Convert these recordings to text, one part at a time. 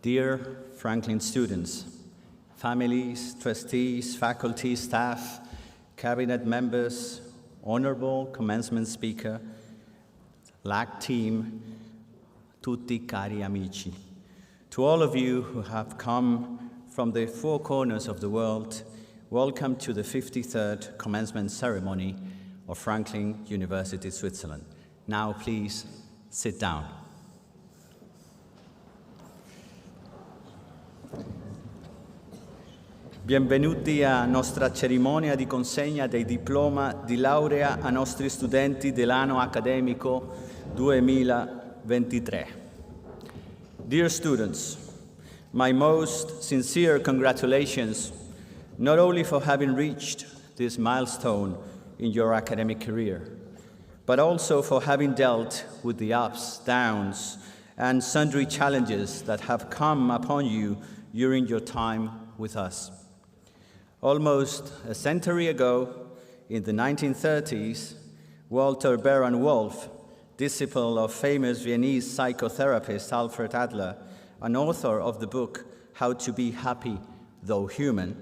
Dear Franklin students, families, trustees, faculty, staff, cabinet members, honorable commencement speaker, LAC team, tutti cari amici. To all of you who have come from the four corners of the world, welcome to the 53rd commencement ceremony of Franklin University, Switzerland. Now please sit down. Benvenuti a nostra cerimonia di consegna dei diploma di laurea a nostri studenti dell'anno accademico 2023. Dear students, my most sincere congratulations not only for having reached this milestone in your academic career, but also for having dealt with the ups, downs, and sundry challenges that have come upon you during your time with us. Almost a century ago, in the 1930s, Walter Baron Wolff, disciple of famous Viennese psychotherapist Alfred Adler, and author of the book How to Be Happy Though Human,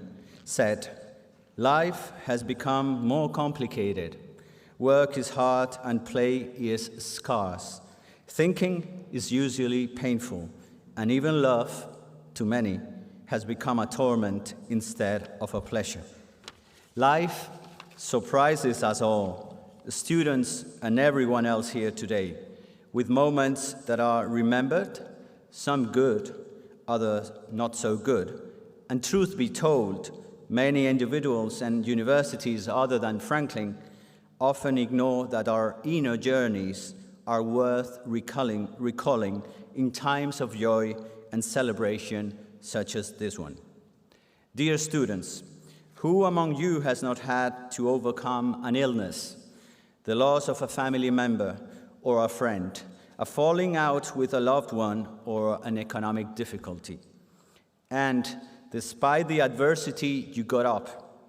said, "Life has become more complicated. Work is hard and play is scarce. Thinking is usually painful, and even love, to many, has become a torment instead of a pleasure. Life surprises us all, students and everyone else here today, with moments that are remembered, some good, others not so good. And truth be told, many individuals and universities other than Franklin often ignore that our inner journeys are worth recalling in times of joy and celebration such as this one. Dear students, who among you has not had to overcome an illness, the loss of a family member or a friend, a falling out with a loved one, or an economic difficulty? And despite the adversity, you got up,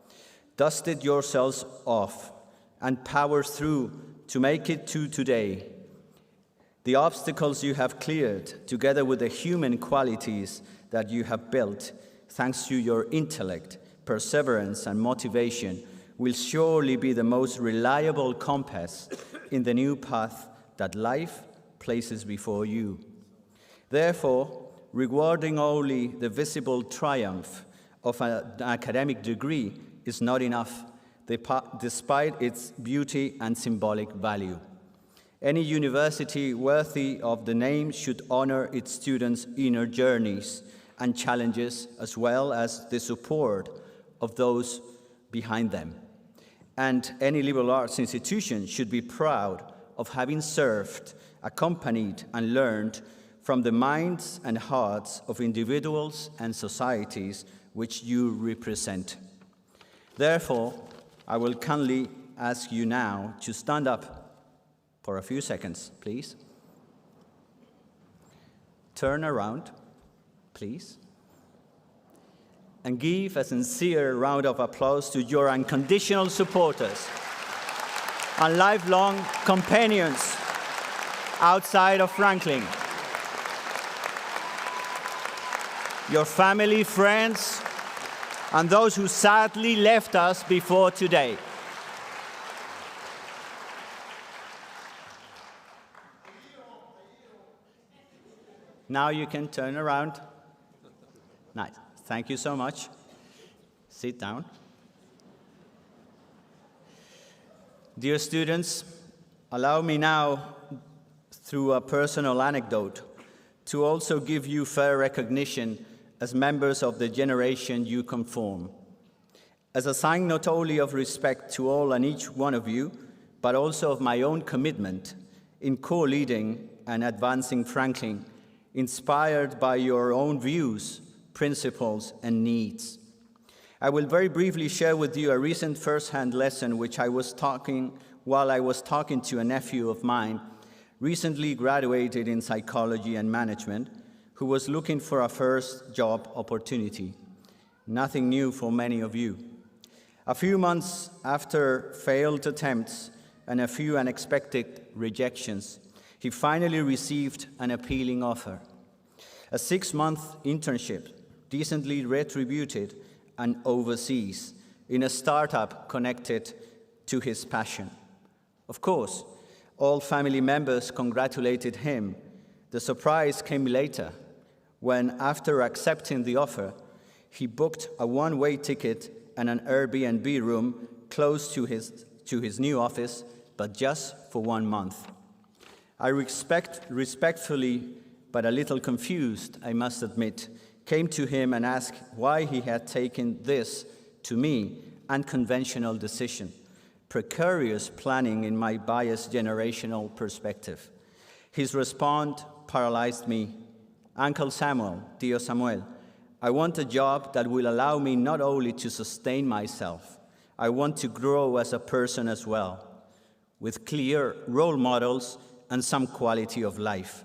dusted yourselves off, and powered through to make it to today. The obstacles you have cleared, together with the human qualities that you have built, thanks to your intellect, perseverance, and motivation, will surely be the most reliable compass in the new path that life places before you. Therefore, rewarding only the visible triumph of an academic degree is not enough, despite its beauty and symbolic value. Any university worthy of the name should honor its students' inner journeys and challenges, as well as the support of those behind them. And any liberal arts institution should be proud of having served, accompanied, and learned from the minds and hearts of individuals and societies which you represent. Therefore, I will kindly ask you now to stand up for a few seconds, please. Turn around, please, and give a sincere round of applause to your unconditional supporters and lifelong companions outside of Franklin, your family, friends, and those who sadly left us before today. Now you can turn around. Nice. Thank you so much. Sit down. Dear students, allow me now, through a personal anecdote, to also give you fair recognition as members of the generation you conform, as a sign not only of respect to all and each one of you, but also of my own commitment in co-leading and advancing Franklin, inspired by your own views, principles, and needs. I will very briefly share with you a recent first-hand lesson while I was talking to a nephew of mine, recently graduated in psychology and management, who was looking for a first job opportunity. Nothing new for many of you. A few months after failed attempts and a few unexpected rejections, he finally received an appealing offer. a 6-month internship, decently retributed and overseas, in a startup connected to his passion. Of course, all family members congratulated him. The surprise came later, when, after accepting the offer, he booked a one-way ticket and an Airbnb room close to his new office, but just for 1 month. I respectfully, but a little confused, I must admit, came to him and asked why he had taken this, to me, unconventional decision, precarious planning in my biased generational perspective. His response paralyzed me. Uncle Samuel, Tío Samuel, I want a job that will allow me not only to sustain myself, I want to grow as a person as well, with clear role models and some quality of life.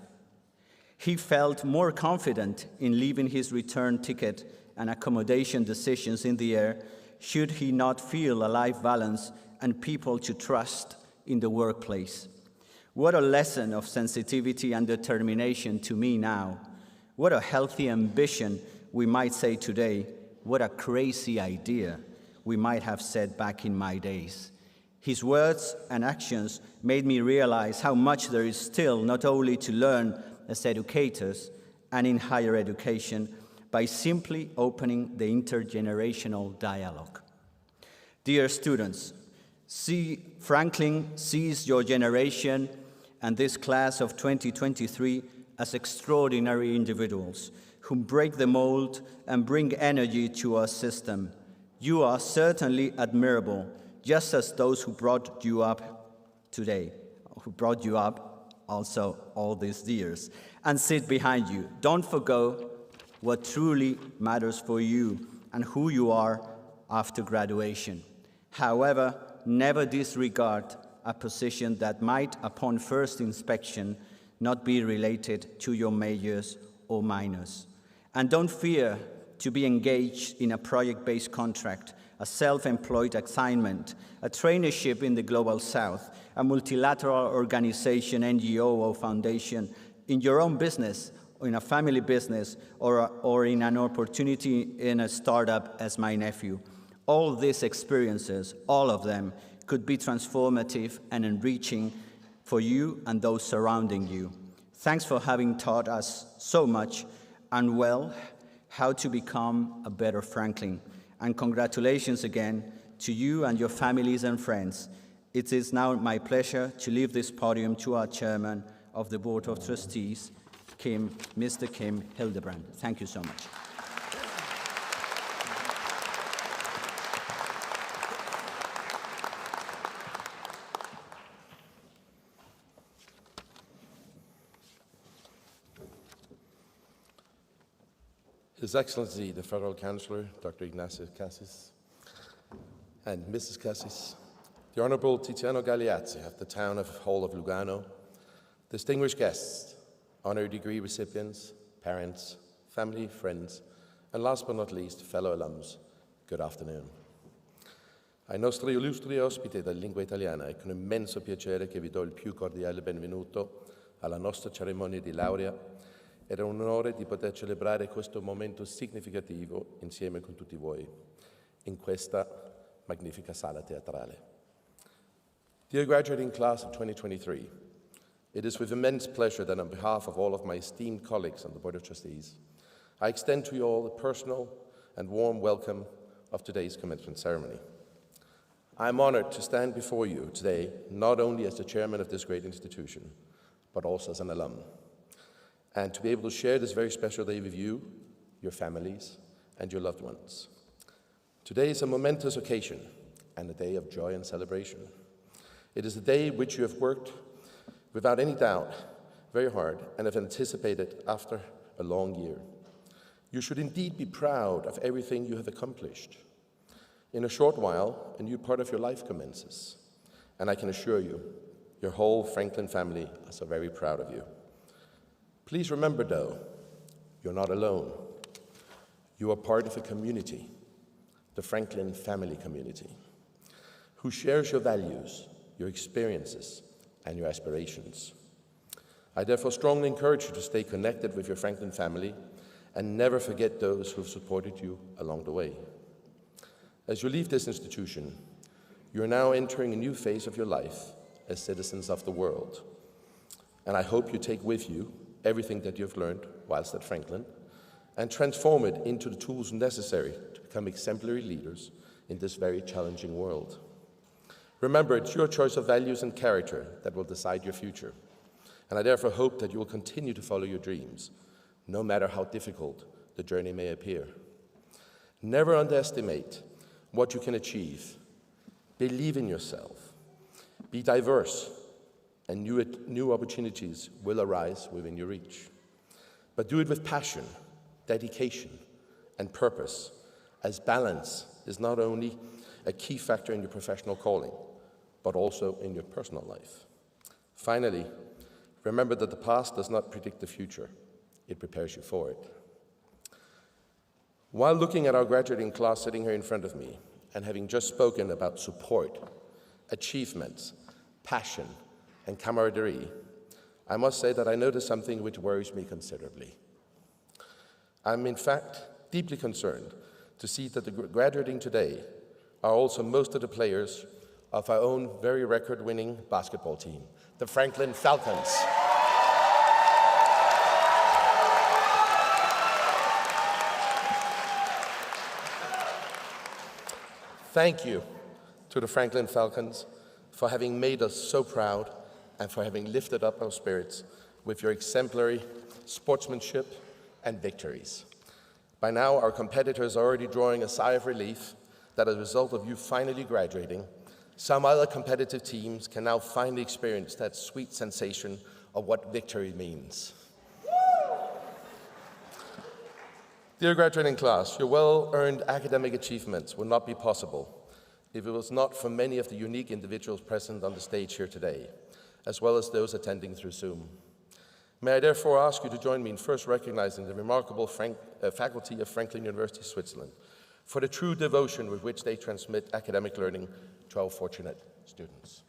He felt more confident in leaving his return ticket and accommodation decisions in the air should he not feel a life balance and people to trust in the workplace. What a lesson of sensitivity and determination to me now. What a healthy ambition, we might say today. What a crazy idea, we might have said back in my days. His words and actions made me realize how much there is still not only to learn as educators and in higher education by simply opening the intergenerational dialogue. Dear students, Franklin sees your generation and this class of 2023 as extraordinary individuals who break the mold and bring energy to our system. You are certainly admirable, just as those who brought you up today, who brought you up also all these years, and sit behind you. Don't forgo what truly matters for you and who you are after graduation. However, never disregard a position that might, upon first inspection, not be related to your majors or minors. And don't fear to be engaged in a project-based contract, a self-employed assignment, a traineeship in the Global South, a multilateral organization, NGO, or foundation, in your own business, or in a family business, or in an opportunity in a startup as my nephew. All these experiences, all of them, could be transformative and enriching for you and those surrounding you. Thanks for having taught us so much and well how to become a better Franklin. And congratulations again to you and your families and friends. It is now my pleasure to leave this podium to our chairman of the Board of Trustees, Mr. Kim Hildebrand. Thank you so much. His Excellency, the Federal Chancellor, Dr. Ignacio Cassis, and Mrs. Cassis, the Honourable Tiziano Gagliazzi of the Town Hall of Lugano, distinguished guests, honorary degree recipients, parents, family, friends, and last but not least, fellow alums, good afternoon. Ai nostri illustri ospiti della lingua italiana è con immenso piacere che vi do il più cordiale benvenuto alla nostra cerimonia di laurea. Ed è un onore di poter celebrare questo momento significativo insieme con tutti voi, in questa magnifica sala teatrale. Dear graduating class of 2023, it is with immense pleasure that on behalf of all of my esteemed colleagues on the Board of Trustees, I extend to you all the personal and warm welcome of today's commencement ceremony. I am honored to stand before you today, not only as the chairman of this great institution, but also as an alum, and to be able to share this very special day with you, your families, and your loved ones. Today is a momentous occasion and a day of joy and celebration. It is a day which you have worked, without any doubt, very hard and have anticipated after a long year. You should indeed be proud of everything you have accomplished. In a short while, a new part of your life commences, and I can assure you, your whole Franklin family is so very proud of you. Please remember, though, you're not alone. You are part of a community, the Franklin family community, who shares your values, your experiences, and your aspirations. I therefore strongly encourage you to stay connected with your Franklin family and never forget those who have supported you along the way. As you leave this institution, you are now entering a new phase of your life as citizens of the world. And I hope you take with you everything that you've learned whilst at Franklin and transform it into the tools necessary to become exemplary leaders in this very challenging world. Remember, it's your choice of values and character that will decide your future. And I therefore hope that you will continue to follow your dreams, no matter how difficult the journey may appear. Never underestimate what you can achieve. Believe in yourself. Be diverse, and new opportunities will arise within your reach. But do it with passion, dedication, and purpose, as balance is not only a key factor in your professional calling, but also in your personal life. Finally, remember that the past does not predict the future. It prepares you for it. While looking at our graduating class sitting here in front of me, and having just spoken about support, achievements, passion, and camaraderie, I must say that I noticed something which worries me considerably. I'm in fact deeply concerned to see that the graduating today are also most of the players of our own very record-winning basketball team, the Franklin Falcons. Thank you to the Franklin Falcons for having made us so proud and for having lifted up our spirits with your exemplary sportsmanship and victories. By now, our competitors are already drawing a sigh of relief that as a result of you finally graduating, some other competitive teams can now finally experience that sweet sensation of what victory means. Dear graduating class, your well-earned academic achievements would not be possible if it was not for many of the unique individuals present on the stage here today, as well as those attending through Zoom. May I therefore ask you to join me in first recognizing the remarkable faculty of Franklin University, Switzerland, for the true devotion with which they transmit academic learning to our fortunate students.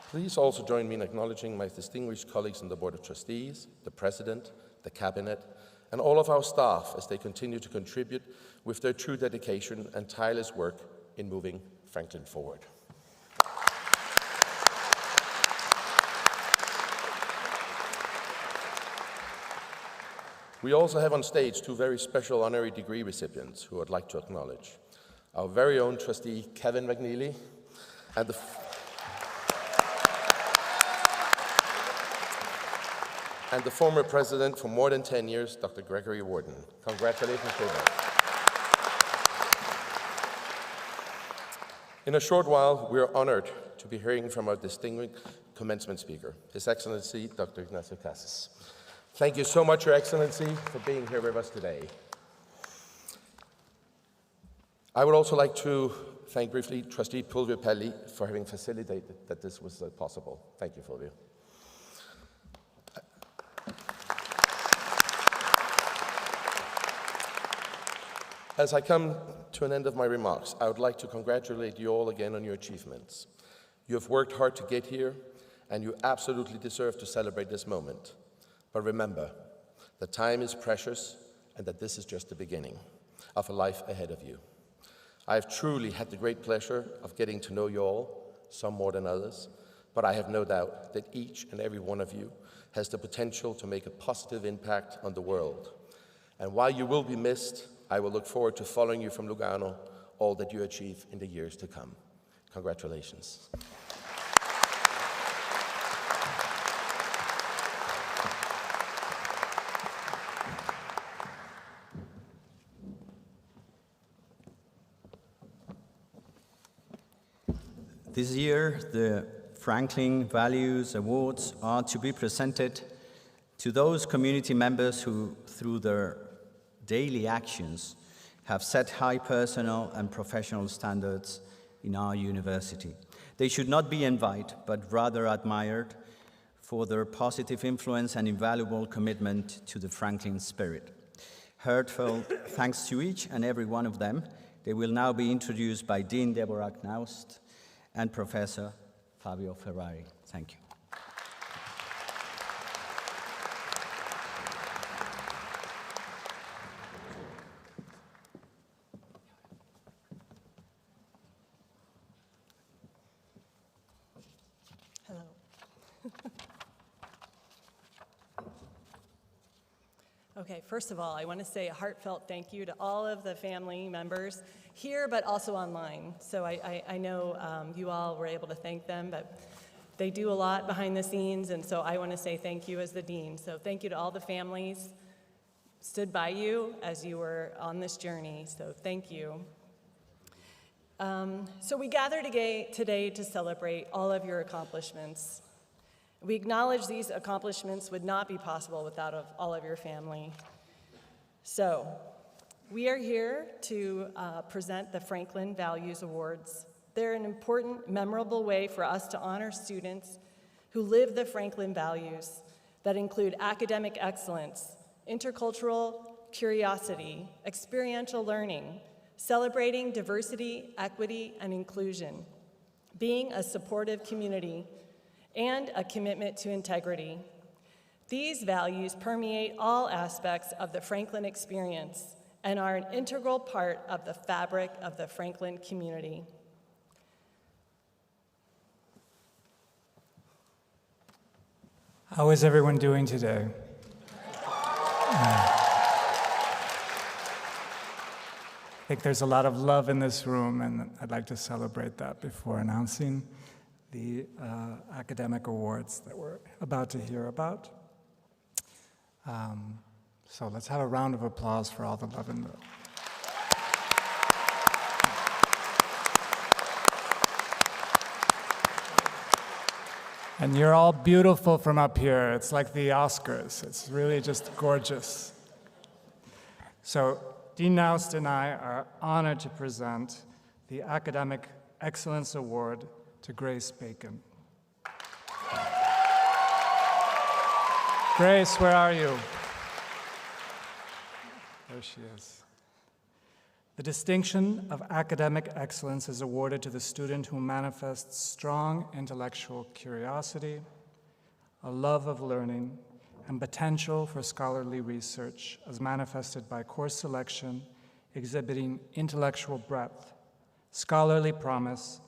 Please also join me in acknowledging my distinguished colleagues on the Board of Trustees, the President, the Cabinet, and all of our staff as they continue to contribute with their true dedication and tireless work in moving Franklin forward. We also have on stage two very special honorary degree recipients who I'd like to acknowledge. Our very own trustee, Kevin McNeely, and the former president for more than 10 years, Dr. Gregory Warden. Congratulations to them. In a short while, we are honored to be hearing from our distinguished commencement speaker, His Excellency, Dr. Ignacio Casas. Thank you so much, Your Excellency, for being here with us today. I would also like to thank briefly Trustee Fulvio Pelli for having facilitated that this was possible. Thank you, Fulvio. As I come to an end of my remarks, I would like to congratulate you all again on your achievements. You have worked hard to get here, and you absolutely deserve to celebrate this moment. But remember, the time is precious, and that this is just the beginning of a life ahead of you. I have truly had the great pleasure of getting to know you all, some more than others, but I have no doubt that each and every one of you has the potential to make a positive impact on the world. And while you will be missed, I will look forward to following you from Lugano, all that you achieve in the years to come. Congratulations. This year, the Franklin Values Awards are to be presented to those community members who, through their daily actions, have set high personal and professional standards in our university. They should not be envied, but rather admired for their positive influence and invaluable commitment to the Franklin spirit. Heartfelt thanks to each and every one of them. They will now be introduced by Dean Deborah Knaust and Professor Fabio Ferrari. Thank you. Hello. Okay, first of all, I want to say a heartfelt thank you to all of the family members here, but also online. So I know you all were able to thank them, but they do a lot behind the scenes, and so I want to say thank you as the dean. So thank you to all the families stood by you as you were on this journey, so thank you. So we gather today to celebrate all of your accomplishments. We acknowledge these accomplishments would not be possible without all of your family. So we are here to present the Franklin Values Awards. They're an important, memorable way for us to honor students who live the Franklin values that include academic excellence, intercultural curiosity, experiential learning, celebrating diversity, equity, and inclusion, being a supportive community, and a commitment to integrity. These values permeate all aspects of the Franklin experience and are an integral part of the fabric of the Franklin community. How is everyone doing today? I think there's a lot of love in this room, and I'd like to celebrate that before announcing the academic awards that we're about to hear about. So let's have a round of applause for all the love in the room. And you're all beautiful from up here. It's like the Oscars. It's really just gorgeous. So Dean Knaust and I are honored to present the Academic Excellence Award to Grace Bacon. Grace, where are you? There she is. The distinction of academic excellence is awarded to the student who manifests strong intellectual curiosity, a love of learning, and potential for scholarly research as manifested by course selection, exhibiting intellectual breadth, scholarly promise,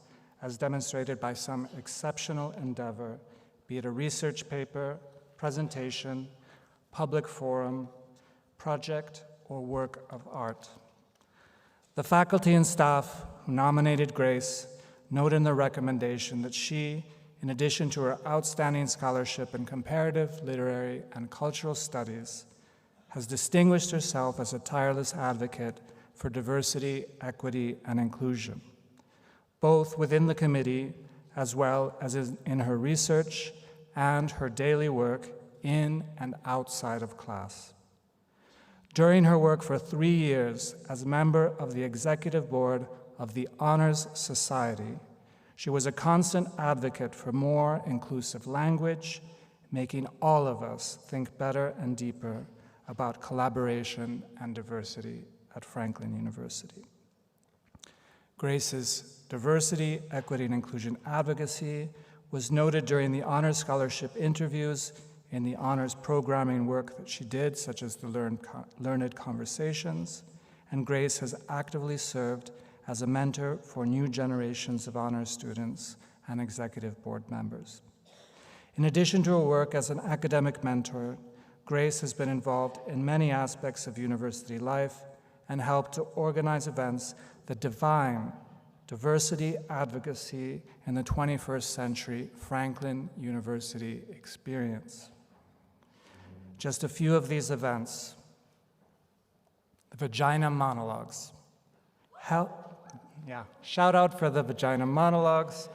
as demonstrated by some exceptional endeavor, be it a research paper, presentation, public forum, project, or work of art. The faculty and staff who nominated Grace note in their recommendation that she, in addition to her outstanding scholarship in comparative, literary, and cultural studies, has distinguished herself as a tireless advocate for diversity, equity, and inclusion, both within the committee as well as in her research and her daily work in and outside of class. During her work for 3 years as member of the executive board of the Honors Society, she was a constant advocate for more inclusive language, making all of us think better and deeper about collaboration and diversity at Franklin University. Grace's diversity, equity, and inclusion advocacy was noted during the honors scholarship interviews in the honors programming work that she did, such as the Learned Conversations, and Grace has actively served as a mentor for new generations of honors students and executive board members. In addition to her work as an academic mentor, Grace has been involved in many aspects of university life and helped to organize events that define diversity advocacy in the 21st century Franklin University experience. Just a few of these events: the Vagina Monologues. Shout out for the Vagina Monologues.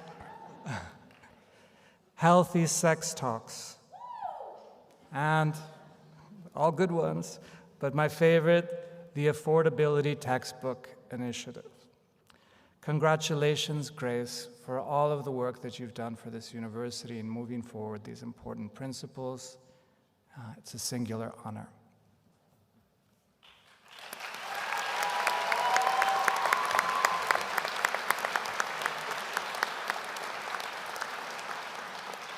Healthy Sex Talks. And all good ones, but my favorite, the Affordability Textbook Initiative. Congratulations, Grace, for all of the work that you've done for this university in moving forward these important principles. It's a singular honor.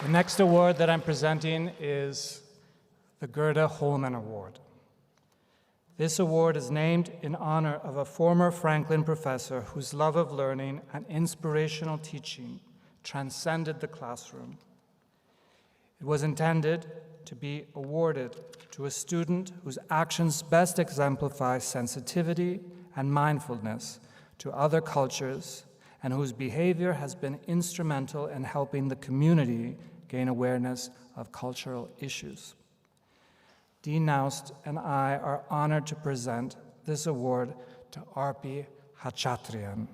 The next award that I'm presenting is the Gerda Holman Award. This award is named in honor of a former Franklin professor whose love of learning and inspirational teaching transcended the classroom. It was intended to be awarded to a student whose actions best exemplify sensitivity and mindfulness to other cultures and whose behavior has been instrumental in helping the community gain awareness of cultural issues. Dean Naust and I are honored to present this award to Arpi Hachatrian.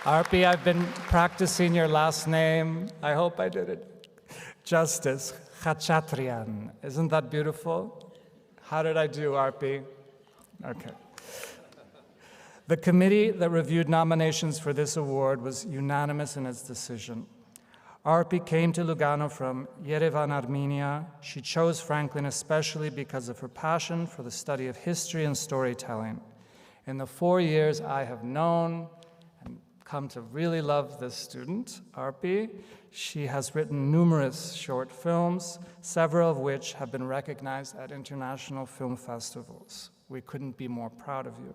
Arpi, I've been practicing your last name. I hope I did it justice. Hachatrian. Isn't that beautiful? How did I do, Arpi? Okay. The committee that reviewed nominations for this award was unanimous in its decision. Arpi came to Lugano from Yerevan, Armenia. She chose Franklin especially because of her passion for the study of history and storytelling. In the 4 years I have known and come to really love this student, Arpi, she has written numerous short films, several of which have been recognized at international film festivals. We couldn't be more proud of you.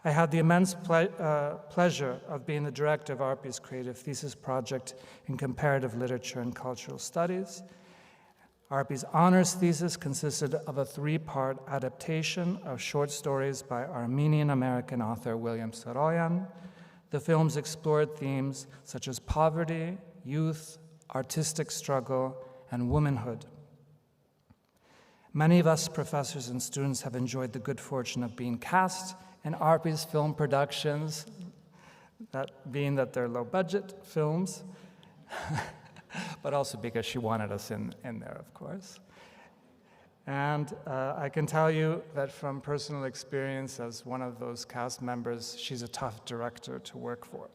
I had the immense pleasure of being the director of Arpi's creative thesis project in comparative literature and cultural studies. Arpi's honors thesis consisted of a 3-part adaptation of short stories by Armenian-American author William Saroyan. The films explored themes such as poverty, youth, artistic struggle, and womanhood. Many of us professors and students have enjoyed the good fortune of being cast in Arpi's film productions, that being that they're low-budget films, but also because she wanted us in there, of course. And I can tell you that from personal experience as one of those cast members, she's a tough director to work for.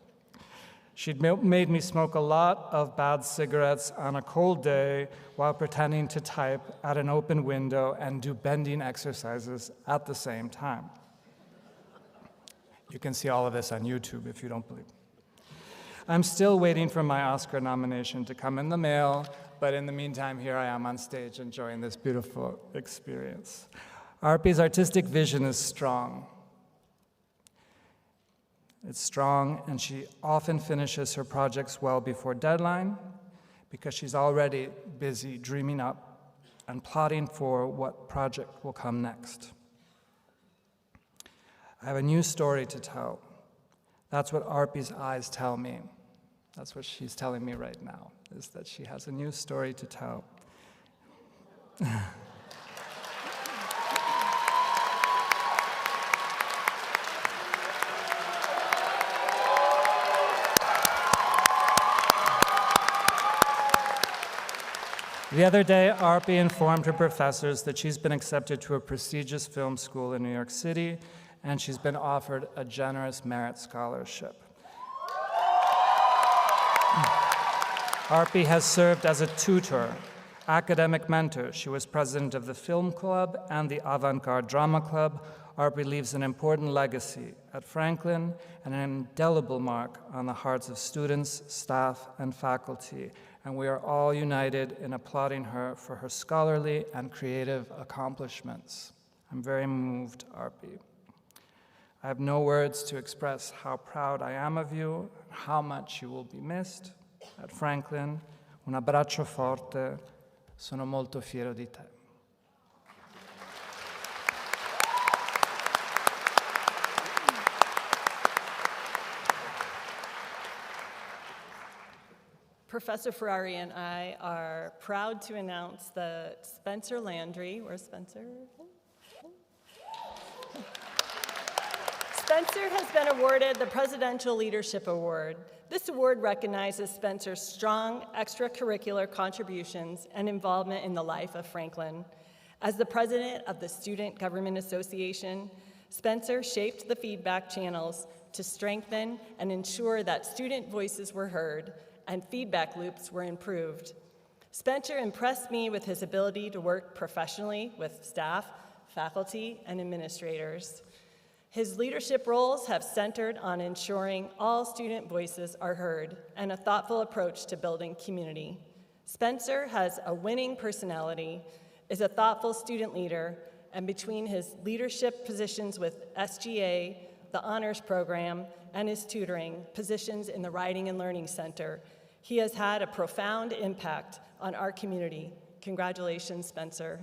She'd made me smoke a lot of bad cigarettes on a cold day while pretending to type at an open window and do bending exercises at the same time. You can see all of this on YouTube if you don't believe. I'm still waiting for my Oscar nomination to come in the mail, but in the meantime, here I am on stage enjoying this beautiful experience. Arpi's artistic vision is strong. It's strong, and she often finishes her projects well before deadline because she's already busy dreaming up and plotting for what project will come next. I have a new story to tell. That's what Arpi's eyes tell me. That's what she's telling me right now, is that she has a new story to tell. The other day, Arpi informed her professors that she's been accepted to a prestigious film school in New York City, and she's been offered a generous merit scholarship. Arpi has served as a tutor, academic mentor. She was president of the Film Club and the Avant-Garde Drama Club. Arpi leaves an important legacy at Franklin and an indelible mark on the hearts of students, staff, and faculty. And we are all united in applauding her for her scholarly and creative accomplishments. I'm very moved, Arpi. I have no words to express how proud I am of you, how much you will be missed at Franklin. Un abbraccio forte, sono molto fiero di te. Professor Ferrari and I are proud to announce that Spencer Landry, where's Spencer? Spencer has been awarded the Presidential Leadership Award. This award recognizes Spencer's strong extracurricular contributions and involvement in the life of Franklin. As the president of the Student Government Association, Spencer shaped the feedback channels to strengthen and ensure that student voices were heard and feedback loops were improved. Spencer impressed me with his ability to work professionally with staff, faculty, and administrators. His leadership roles have centered on ensuring all student voices are heard and a thoughtful approach to building community. Spencer has a winning personality, is a thoughtful student leader, and between his leadership positions with SGA, the honors program, and his tutoring positions in the Writing and Learning Center, he has had a profound impact on our community. Congratulations, Spencer.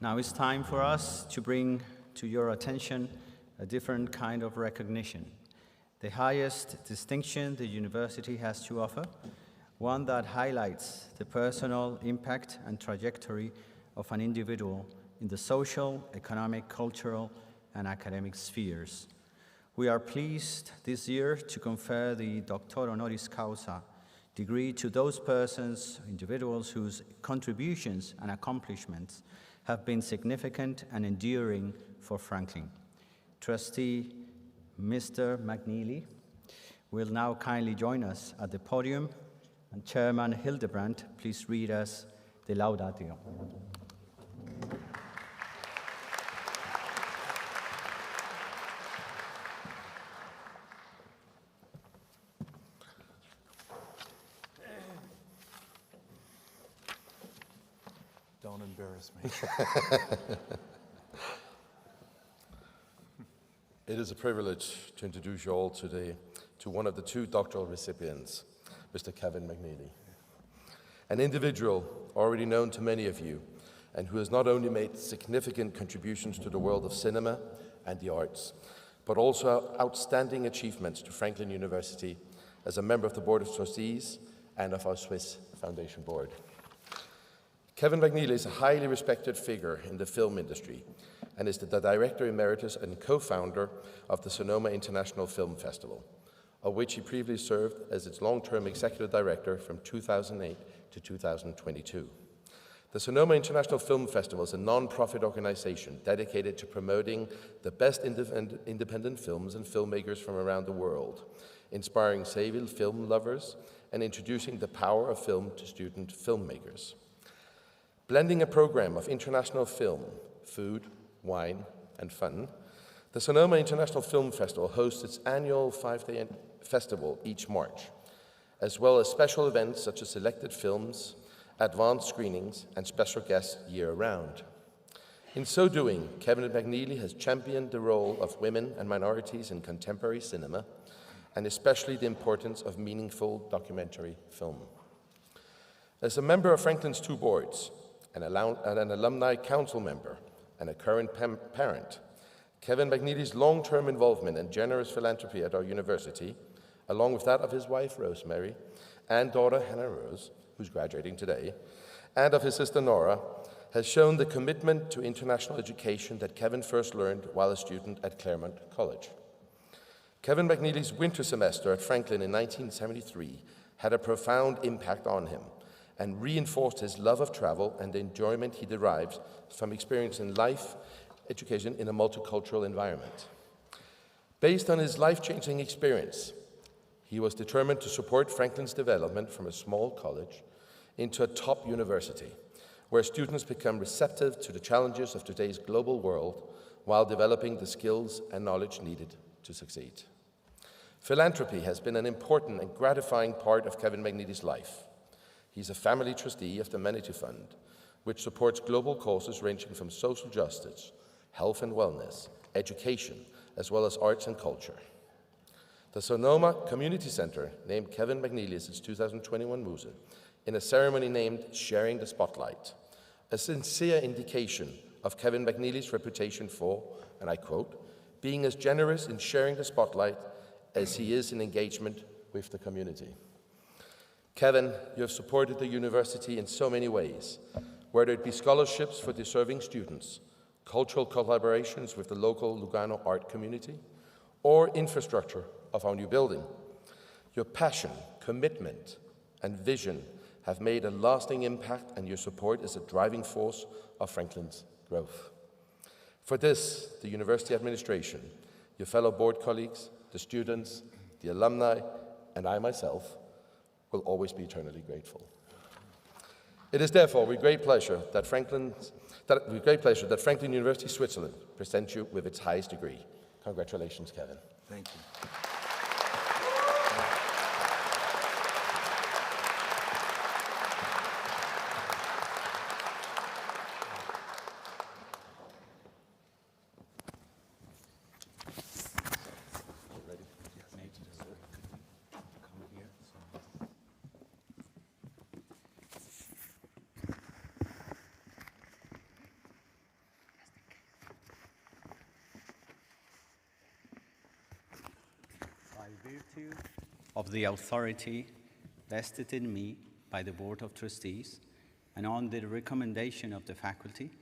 Now it's time for us to bring to your attention a different kind of recognition, the highest distinction the university has to offer, one that highlights the personal impact and trajectory of an individual in the social, economic, cultural, and academic spheres. We are pleased this year to confer the Doctor Honoris Causa degree to those persons, individuals whose contributions and accomplishments have been significant and enduring for Franklin. Trustee Mr. McNeely will now kindly join us at the podium, and Chairman Hildebrand, please read us the Laudatio. Don't embarrass me. It is a privilege to introduce you all today to one of the two doctoral recipients, Mr. Kevin McNeely, an individual already known to many of you and who has not only made significant contributions to the world of cinema and the arts, but also outstanding achievements to Franklin University as a member of the Board of Trustees and of our Swiss Foundation Board. Kevin McNeely is a highly respected figure in the film industry and is the Director Emeritus and co-founder of the Sonoma International Film Festival, of which he previously served as its long-term executive director from 2008 to 2022. The Sonoma International Film Festival is a non-profit organization dedicated to promoting the best independent films and filmmakers from around the world, inspiring Seville film lovers and introducing the power of film to student filmmakers. Blending a program of international film, food, wine, and fun, the Sonoma International Film Festival hosts its annual 5-day festival each March, as well as special events such as selected films, advanced screenings, and special guests year-round. In so doing, Kevin McNeely has championed the role of women and minorities in contemporary cinema, and especially the importance of meaningful documentary film. As a member of Franklin's two boards, and an alumni council member, and a current parent, Kevin McNeely's long-term involvement and generous philanthropy at our university, along with that of his wife, Rosemary, and daughter, Hannah Rose, who's graduating today, and of his sister, Nora, has shown the commitment to international education that Kevin first learned while a student at Claremont College. Kevin McNeely's winter semester at Franklin in 1973 had a profound impact on him and reinforced his love of travel and the enjoyment he derives from experiencing life education in a multicultural environment. Based on his life-changing experience, he was determined to support Franklin's development from a small college into a top university, where students become receptive to the challenges of today's global world while developing the skills and knowledge needed to succeed. Philanthropy has been an important and gratifying part of Kevin McNeely's life. He's a family trustee of the Manatee Fund, which supports global causes ranging from social justice, health and wellness, education, as well as arts and culture. The Sonoma Community Center named Kevin McNeely as its 2021 Muse in a ceremony named Sharing the Spotlight, a sincere indication of Kevin McNeely's reputation for, and I quote, being as generous in sharing the spotlight as he is in engagement with the community. Kevin, you have supported the university in so many ways, whether it be scholarships for deserving students, cultural collaborations with the local Lugano art community, or infrastructure of our new building. Your passion, commitment, and vision have made a lasting impact, and your support is a driving force of Franklin's growth. For this, the university administration, your fellow board colleagues, the students, the alumni, and I myself will always be eternally grateful. It is therefore with great pleasure that Franklin University Switzerland presents you with its highest degree. Congratulations, Kevin. Thank you. By virtue of the authority vested in me by the Board of Trustees and on the recommendation of the faculty,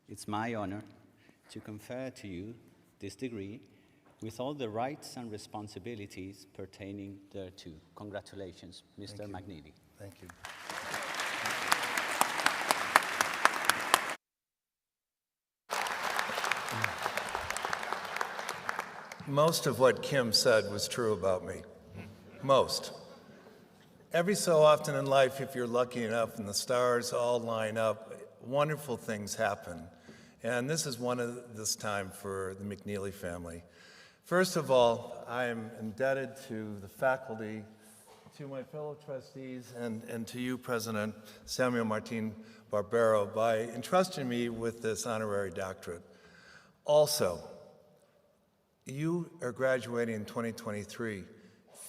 it's my honor to confer to you this degree with all the rights and responsibilities pertaining thereto. Congratulations, Mr. McNeely. Thank you. Most of what Kim said was true about me. Most. Every so often in life, if you're lucky enough and the stars all line up, wonderful things happen. And this is one of this time for the McNeely family. First of all, I am indebted to the faculty, to my fellow trustees, and to you, President Samuel Martin Barbero, by entrusting me with this honorary doctorate. Also, you are graduating in 2023.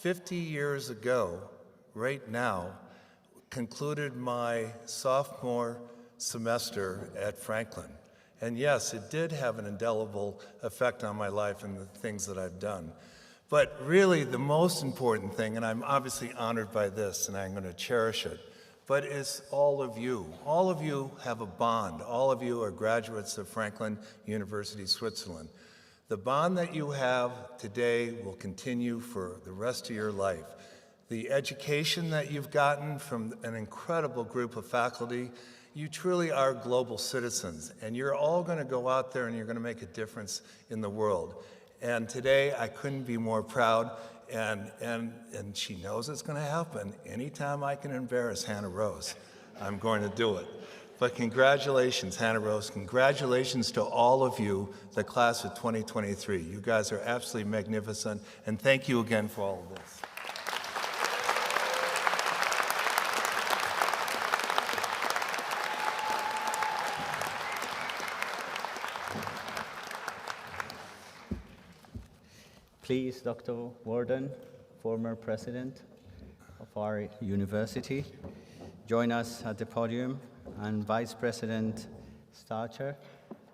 50 years ago, right now, concluded my sophomore semester at Franklin. And yes, it did have an indelible effect on my life and the things that I've done. But really, the most important thing, and I'm obviously honored by this and I'm going to cherish it, but it's all of you. All of you have a bond. All of you are graduates of Franklin University, Switzerland. The bond that you have today will continue for the rest of your life. The education that you've gotten from an incredible group of faculty, you truly are global citizens, and you're all going to go out there and you're going to make a difference in the world. And today, I couldn't be more proud, and she knows it's going to happen. Anytime I can embarrass Hannah Rose, I'm going to do it. But congratulations, Hannah Rose. Congratulations to all of you, the class of 2023. You guys are absolutely magnificent, and thank you again for all of this. Please, Dr. Warden, former president of our university, join us at the podium, and Vice President Starcher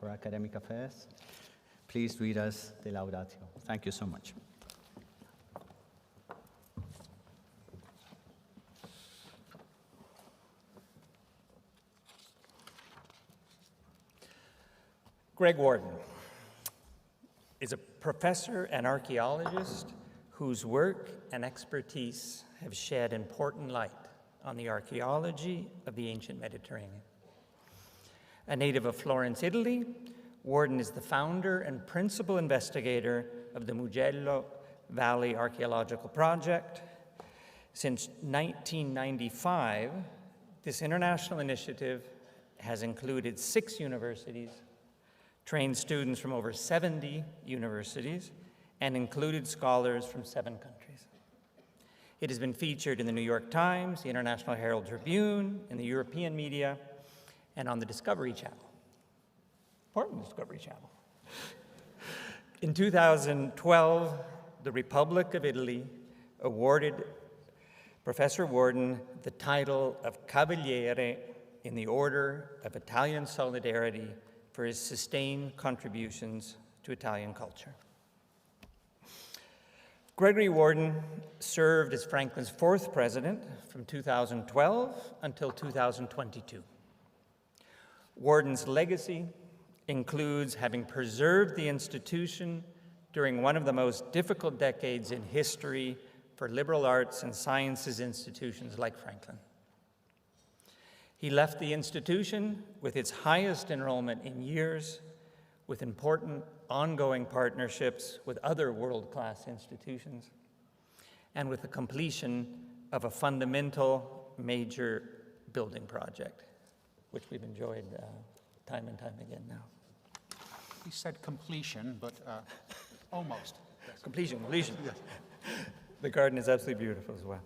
for Academic Affairs. Please read us the Laudatio. Thank you so much. Greg Warden is a professor and archaeologist whose work and expertise have shed important light on the archaeology of the ancient Mediterranean. A native of Florence, Italy, Warden is the founder and principal investigator of the Mugello Valley Archaeological Project. Since 1995, this international initiative has included 6 universities, trained students from over 70 universities, and included scholars from 7 countries. It has been featured in the New York Times, the International Herald Tribune, in the European media, and on the Discovery Channel. Important Discovery Channel. In 2012, the Republic of Italy awarded Professor Warden the title of Cavaliere in the Order of Italian Solidarity for his sustained contributions to Italian culture. Gregory Warden served as Franklin's 4th president from 2012 until 2022. Warden's legacy includes having preserved the institution during one of the most difficult decades in history for liberal arts and sciences institutions like Franklin. He left the institution with its highest enrollment in years with important ongoing partnerships with other world-class institutions, and with the completion of a fundamental major building project, which we've enjoyed time and time again now. He said completion, but almost. Yes. Completion. Yes. Yes. The garden is absolutely beautiful as well.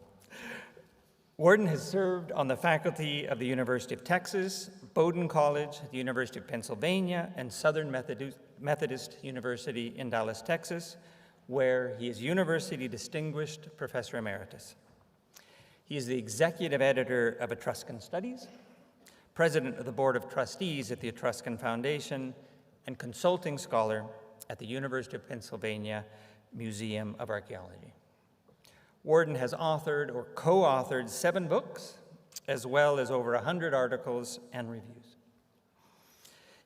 Worden has served on the faculty of the University of Texas, Bowdoin College, the University of Pennsylvania, and Southern Methodist University in Dallas, Texas, where he is University Distinguished Professor Emeritus. He is the executive editor of Etruscan Studies, president of the Board of Trustees at the Etruscan Foundation, and consulting scholar at the University of Pennsylvania Museum of Archaeology. Worden has authored or co-authored 7 books, as well as over 100 articles and reviews.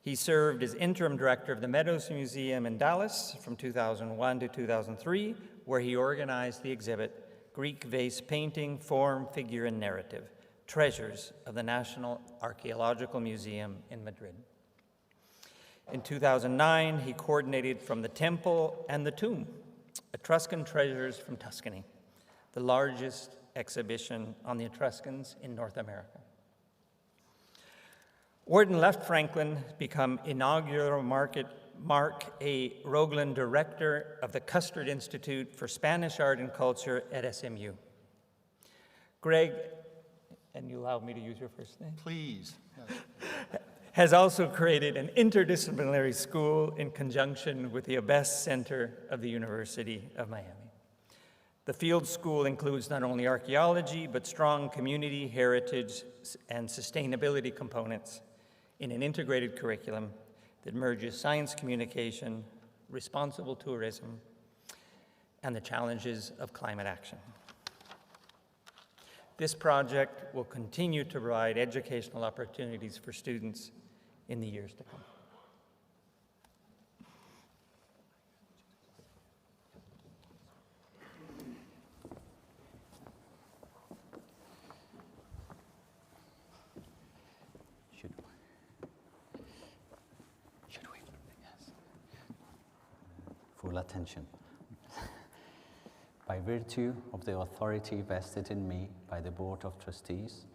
He served as interim director of the Meadows Museum in Dallas from 2001 to 2003, where he organized the exhibit, Greek Vase Painting, Form, Figure, and Narrative, Treasures of the National Archaeological Museum in Madrid. In 2009, he coordinated From the Temple and the Tomb, Etruscan Treasures from Tuscany, the largest exhibition on the Etruscans in North America. Worden left Franklin to become inaugural Mark A. Rogland Director of the Custard Institute for Spanish Art and Culture at SMU. Greg, and you allow me to use your first name? Please. Yes. Has also created an interdisciplinary school in conjunction with the Abess Center of the University of Miami. The field school includes not only archaeology, but strong community, heritage, and sustainability components in an integrated curriculum that merges science communication, responsible tourism, and the challenges of climate action. This project will continue to provide educational opportunities for students in the years to come. Should we? Yes. Full attention. By virtue of the authority vested in me by the Board of Trustees,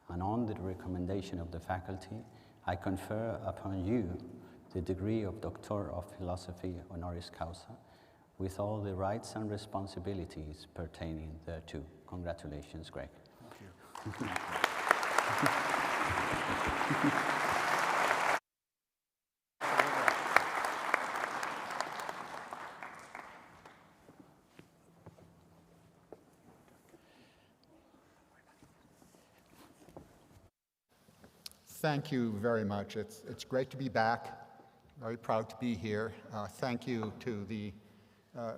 and on the recommendation of the faculty, I confer upon you the degree of Doctor of Philosophy honoris causa, with all the rights and responsibilities pertaining thereto. Congratulations, Greg. Thank you. Thank you very much. It's great to be back. Very proud to be here. Thank you to the,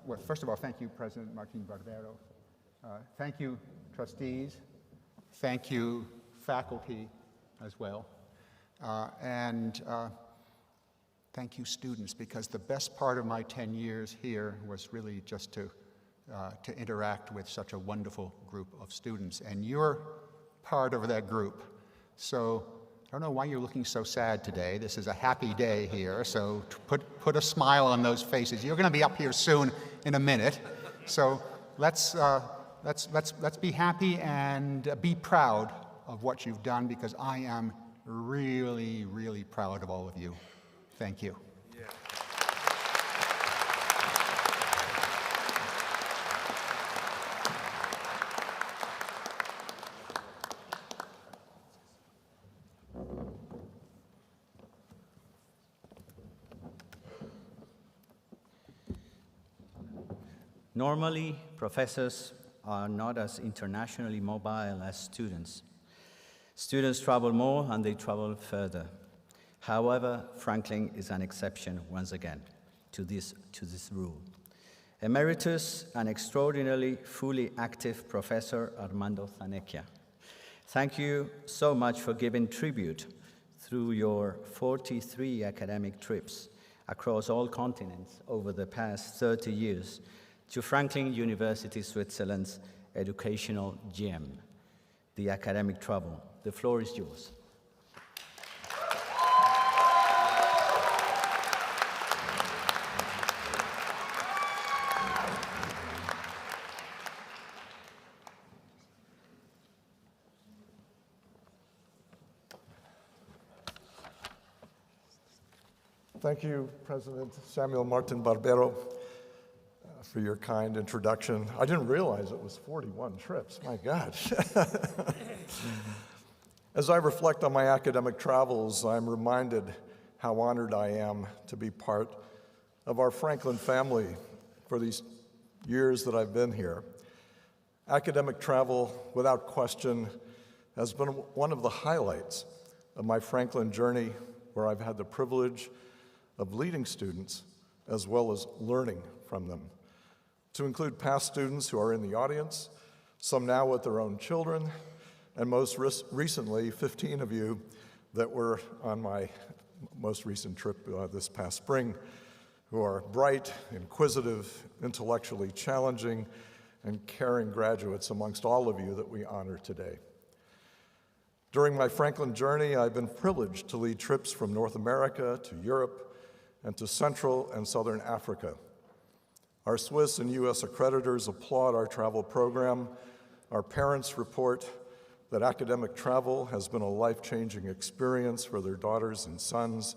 well, first of all, thank you, President Martin Barbero. Thank you, trustees. Thank you, faculty as well. And thank you, students, because the best part of my 10 years here was really just to interact with such a wonderful group of students. And you're part of that group. So I don't know why you're looking so sad today. This is a happy day here, so put a smile on those faces. You're going to be up here soon in a minute. So let's be happy and be proud of what you've done, because I am really, really proud of all of you. Thank you. Yeah. Normally, professors are not as internationally mobile as students. Students travel more and they travel further. However, Franklin is an exception once again to this rule. Emeritus and extraordinarily fully active Professor Armando Zanecchia, thank you so much for giving tribute through your 43 academic trips across all continents over the past 30 years to Franklin University, Switzerland's educational gem, the academic travel. The floor is yours. Thank you, President Samuel Martin Barbero, for your kind introduction. I didn't realize it was 41 trips, my gosh. As I reflect on my academic travels, I'm reminded how honored I am to be part of our Franklin family for these years that I've been here. Academic travel, without question, has been one of the highlights of my Franklin journey, where I've had the privilege of leading students as well as learning from them, to include past students who are in the audience, some now with their own children, and most recently, 15 of you that were on my most recent trip this past spring, who are bright, inquisitive, intellectually challenging, and caring graduates amongst all of you that we honor today. During my Franklin journey, I've been privileged to lead trips from North America to Europe and to Central and Southern Africa. Our Swiss and US accreditors applaud our travel program. Our parents report that academic travel has been a life-changing experience for their daughters and sons,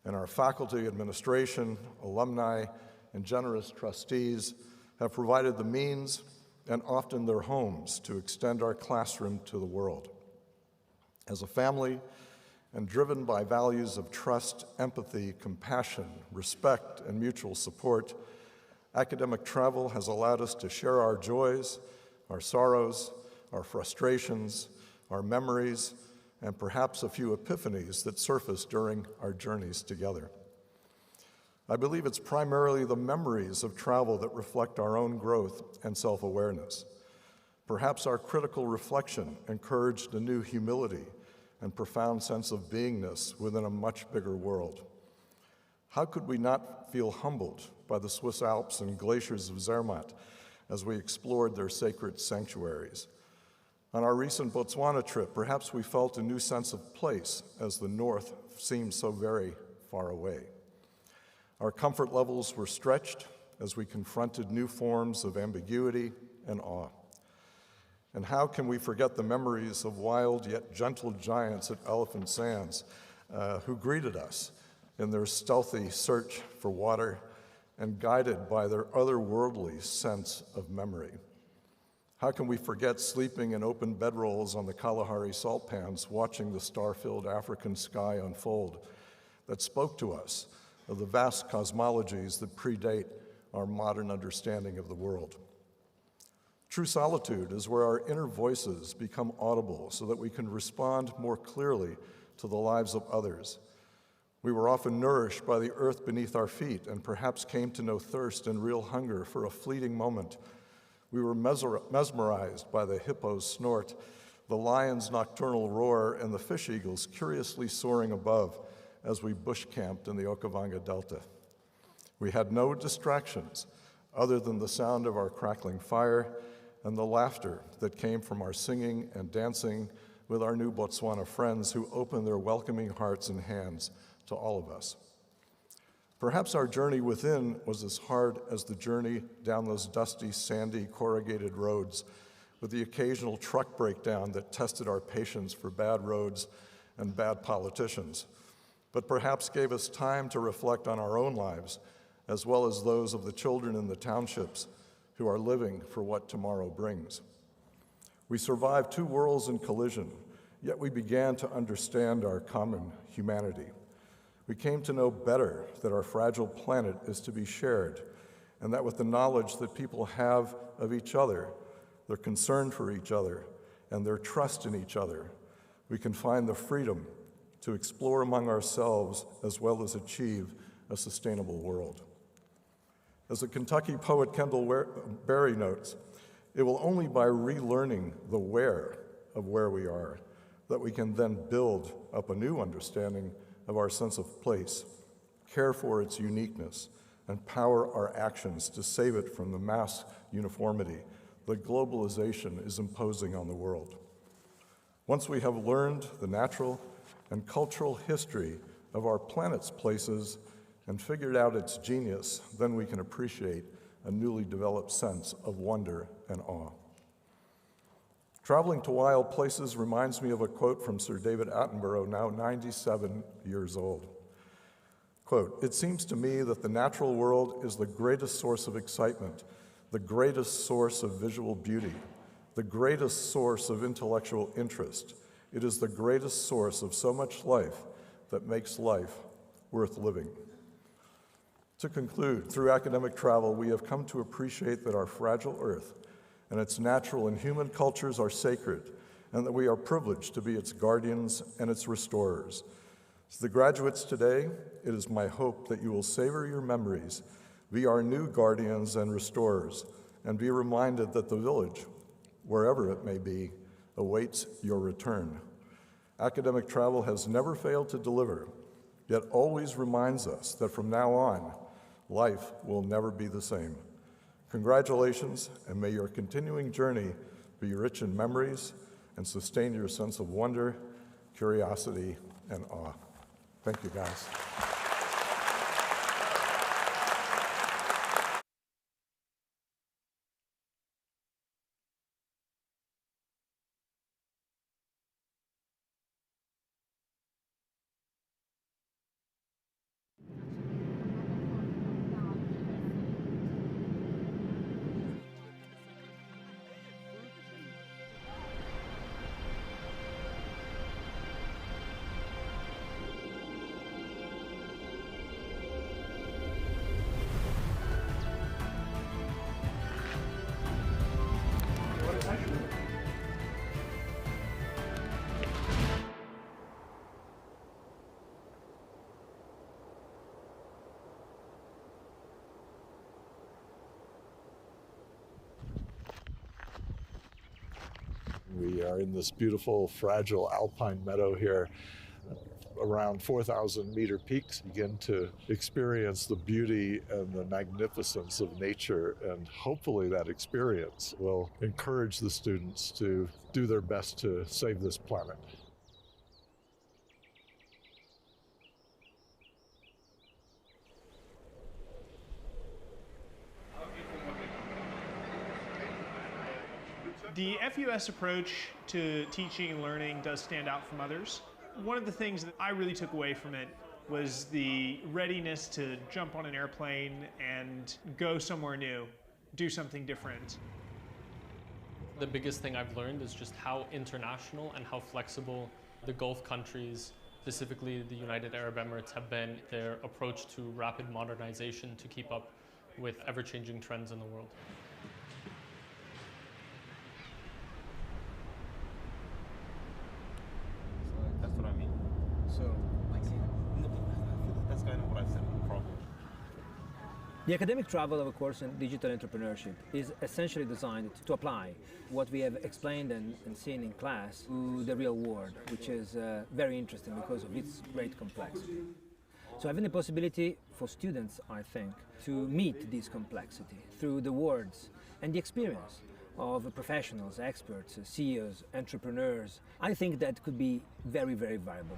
and our faculty, administration, alumni, and generous trustees have provided the means and often their homes to extend our classroom to the world. As a family, and driven by values of trust, empathy, compassion, respect, and mutual support, academic travel has allowed us to share our joys, our sorrows, our frustrations, our memories, and perhaps a few epiphanies that surface during our journeys together. I believe it's primarily the memories of travel that reflect our own growth and self-awareness. Perhaps our critical reflection encouraged a new humility and profound sense of beingness within a much bigger world. How could we not feel humbled by the Swiss Alps and glaciers of Zermatt as we explored their sacred sanctuaries? On our recent Botswana trip, perhaps we felt a new sense of place as the north seemed so very far away. Our comfort levels were stretched as we confronted new forms of ambiguity and awe. And how can we forget the memories of wild yet gentle giants at Elephant Sands who greeted us in their stealthy search for water and guided by their otherworldly sense of memory? How can we forget sleeping in open bedrolls on the Kalahari salt pans, watching the star-filled African sky unfold that spoke to us of the vast cosmologies that predate our modern understanding of the world? True solitude is where our inner voices become audible so that we can respond more clearly to the lives of others. We were often nourished by the earth beneath our feet and perhaps came to know thirst and real hunger for a fleeting moment. We were mesmerized by the hippo's snort, the lion's nocturnal roar, and the fish eagles curiously soaring above as we bush camped in the Okavanga Delta. We had no distractions other than the sound of our crackling fire and the laughter that came from our singing and dancing with our new Botswana friends who opened their welcoming hearts and hands to all of us. Perhaps our journey within was as hard as the journey down those dusty, sandy, corrugated roads, with the occasional truck breakdown that tested our patience for bad roads and bad politicians, but perhaps gave us time to reflect on our own lives, as well as those of the children in the townships who are living for what tomorrow brings. We survived 2 worlds in collision, yet we began to understand our common humanity. We came to know better that our fragile planet is to be shared, and that with the knowledge that people have of each other, their concern for each other, and their trust in each other, we can find the freedom to explore among ourselves as well as achieve a sustainable world. As the Kentucky poet Kendall Berry notes, it will only by relearning the where of where we are that we can then build up a new understanding of our sense of place, care for its uniqueness, and power our actions to save it from the mass uniformity that globalization is imposing on the world. Once we have learned the natural and cultural history of our planet's places and figured out its genius, then we can appreciate a newly developed sense of wonder and awe. Traveling to wild places reminds me of a quote from Sir David Attenborough, now 97 years old. Quote, "It seems to me that the natural world is the greatest source of excitement, the greatest source of visual beauty, the greatest source of intellectual interest. It is the greatest source of so much life that makes life worth living." To conclude, through academic travel, we have come to appreciate that our fragile Earth and its natural and human cultures are sacred, and that we are privileged to be its guardians and its restorers. To the graduates today, it is my hope that you will savor your memories, be our new guardians and restorers, and be reminded that the village, wherever it may be, awaits your return. Academic travel has never failed to deliver, yet always reminds us that from now on, life will never be the same. Congratulations, and may your continuing journey be rich in memories and sustain your sense of wonder, curiosity, and awe. Thank you, guys. We are in this beautiful, fragile alpine meadow here. Around 4,000 meter peaks, begin to experience the beauty and the magnificence of nature, and hopefully that experience will encourage the students to do their best to save this planet. The FUS approach to teaching and learning does stand out from others. One of the things that I really took away from it was the readiness to jump on an airplane and go somewhere new, do something different. The biggest thing I've learned is just how international and how flexible the Gulf countries, specifically the United Arab Emirates, have been, their approach to rapid modernization to keep up with ever-changing trends in the world. That's what I mean. So, that's kind of what I said probably. The academic travel of a course in digital entrepreneurship is essentially designed to apply what we have explained and seen in class to the real world, which is very interesting because of its great complexity. So having the possibility for students, I think, to meet this complexity through the words and the experience of professionals, experts, CEOs, entrepreneurs, I think that could be very, very valuable.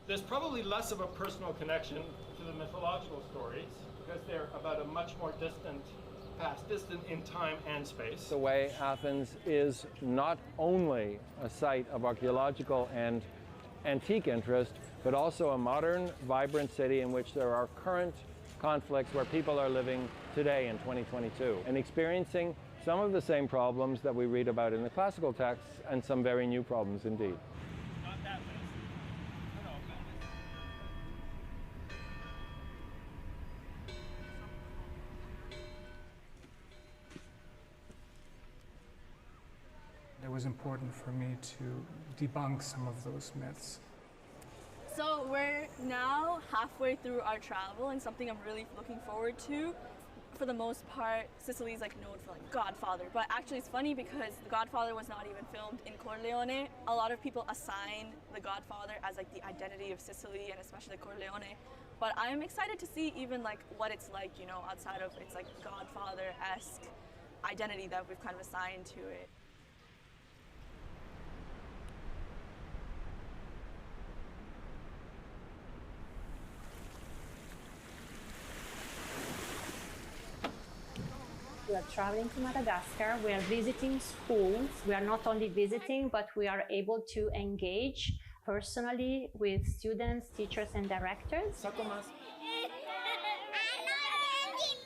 There's probably less of a personal connection to the mythological stories because they're about a much more distant past, distant in time and space. The way Athens is not only a site of archaeological and antique interest, but also a modern, vibrant city in which there are current conflicts where people are living today in 2022 and experiencing some of the same problems that we read about in the classical texts, and some very new problems indeed. It was important for me to debunk some of those myths. So we're now halfway through our travel, and something I'm really looking forward to. For the most part, Sicily is known for Godfather, but actually it's funny because The Godfather was not even filmed in Corleone. A lot of people assign The Godfather as the identity of Sicily, and especially Corleone. But I'm excited to see even what it's like, outside of its Godfather-esque identity that we've kind of assigned to it. We are traveling to Madagascar. We are visiting schools. We are not only visiting, but we are able to engage personally with students, teachers, and directors.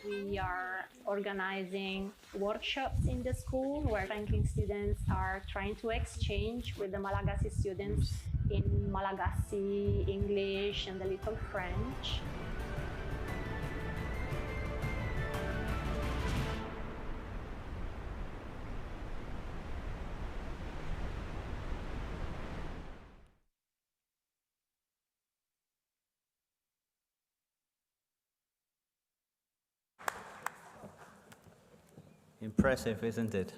We are organizing workshops in the school where Franklin students are trying to exchange with the Malagasy students in Malagasy, English, and a little French. Impressive, isn't it?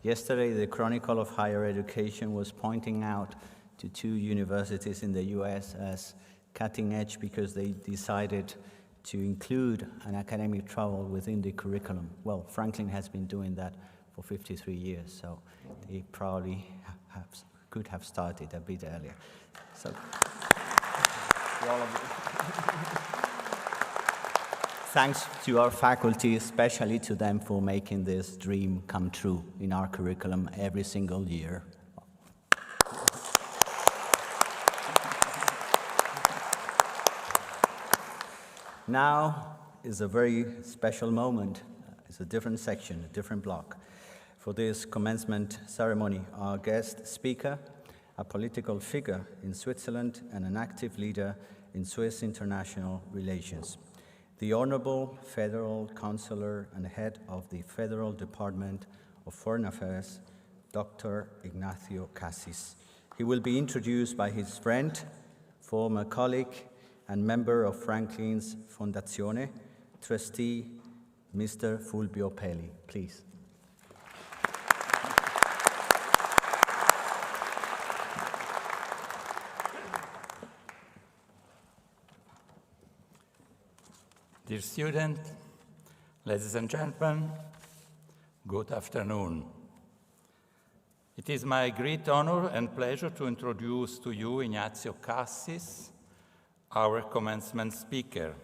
Yesterday, the Chronicle of Higher Education was pointing out to 2 universities in the US as cutting edge because they decided to include an academic travel within the curriculum. Well, Franklin has been doing that for 53 years, so they probably could have started a bit earlier. So, to all of you. Thanks to our faculty, especially to them for making this dream come true in our curriculum every single year. Now is a very special moment. It's a different section, a different block. For this commencement ceremony, our guest speaker, a political figure in Switzerland and an active leader in Swiss international relations. The Honorable Federal Counselor and Head of the Federal Department of Foreign Affairs, Dr. Ignacio Cassis. He will be introduced by his friend, former colleague, and member of Franklin's Fondazione, trustee, Mr. Fulvio Peli. Please. Dear students, ladies and gentlemen, good afternoon. It is my great honor and pleasure to introduce to you Ignacio Cassis, our commencement speaker.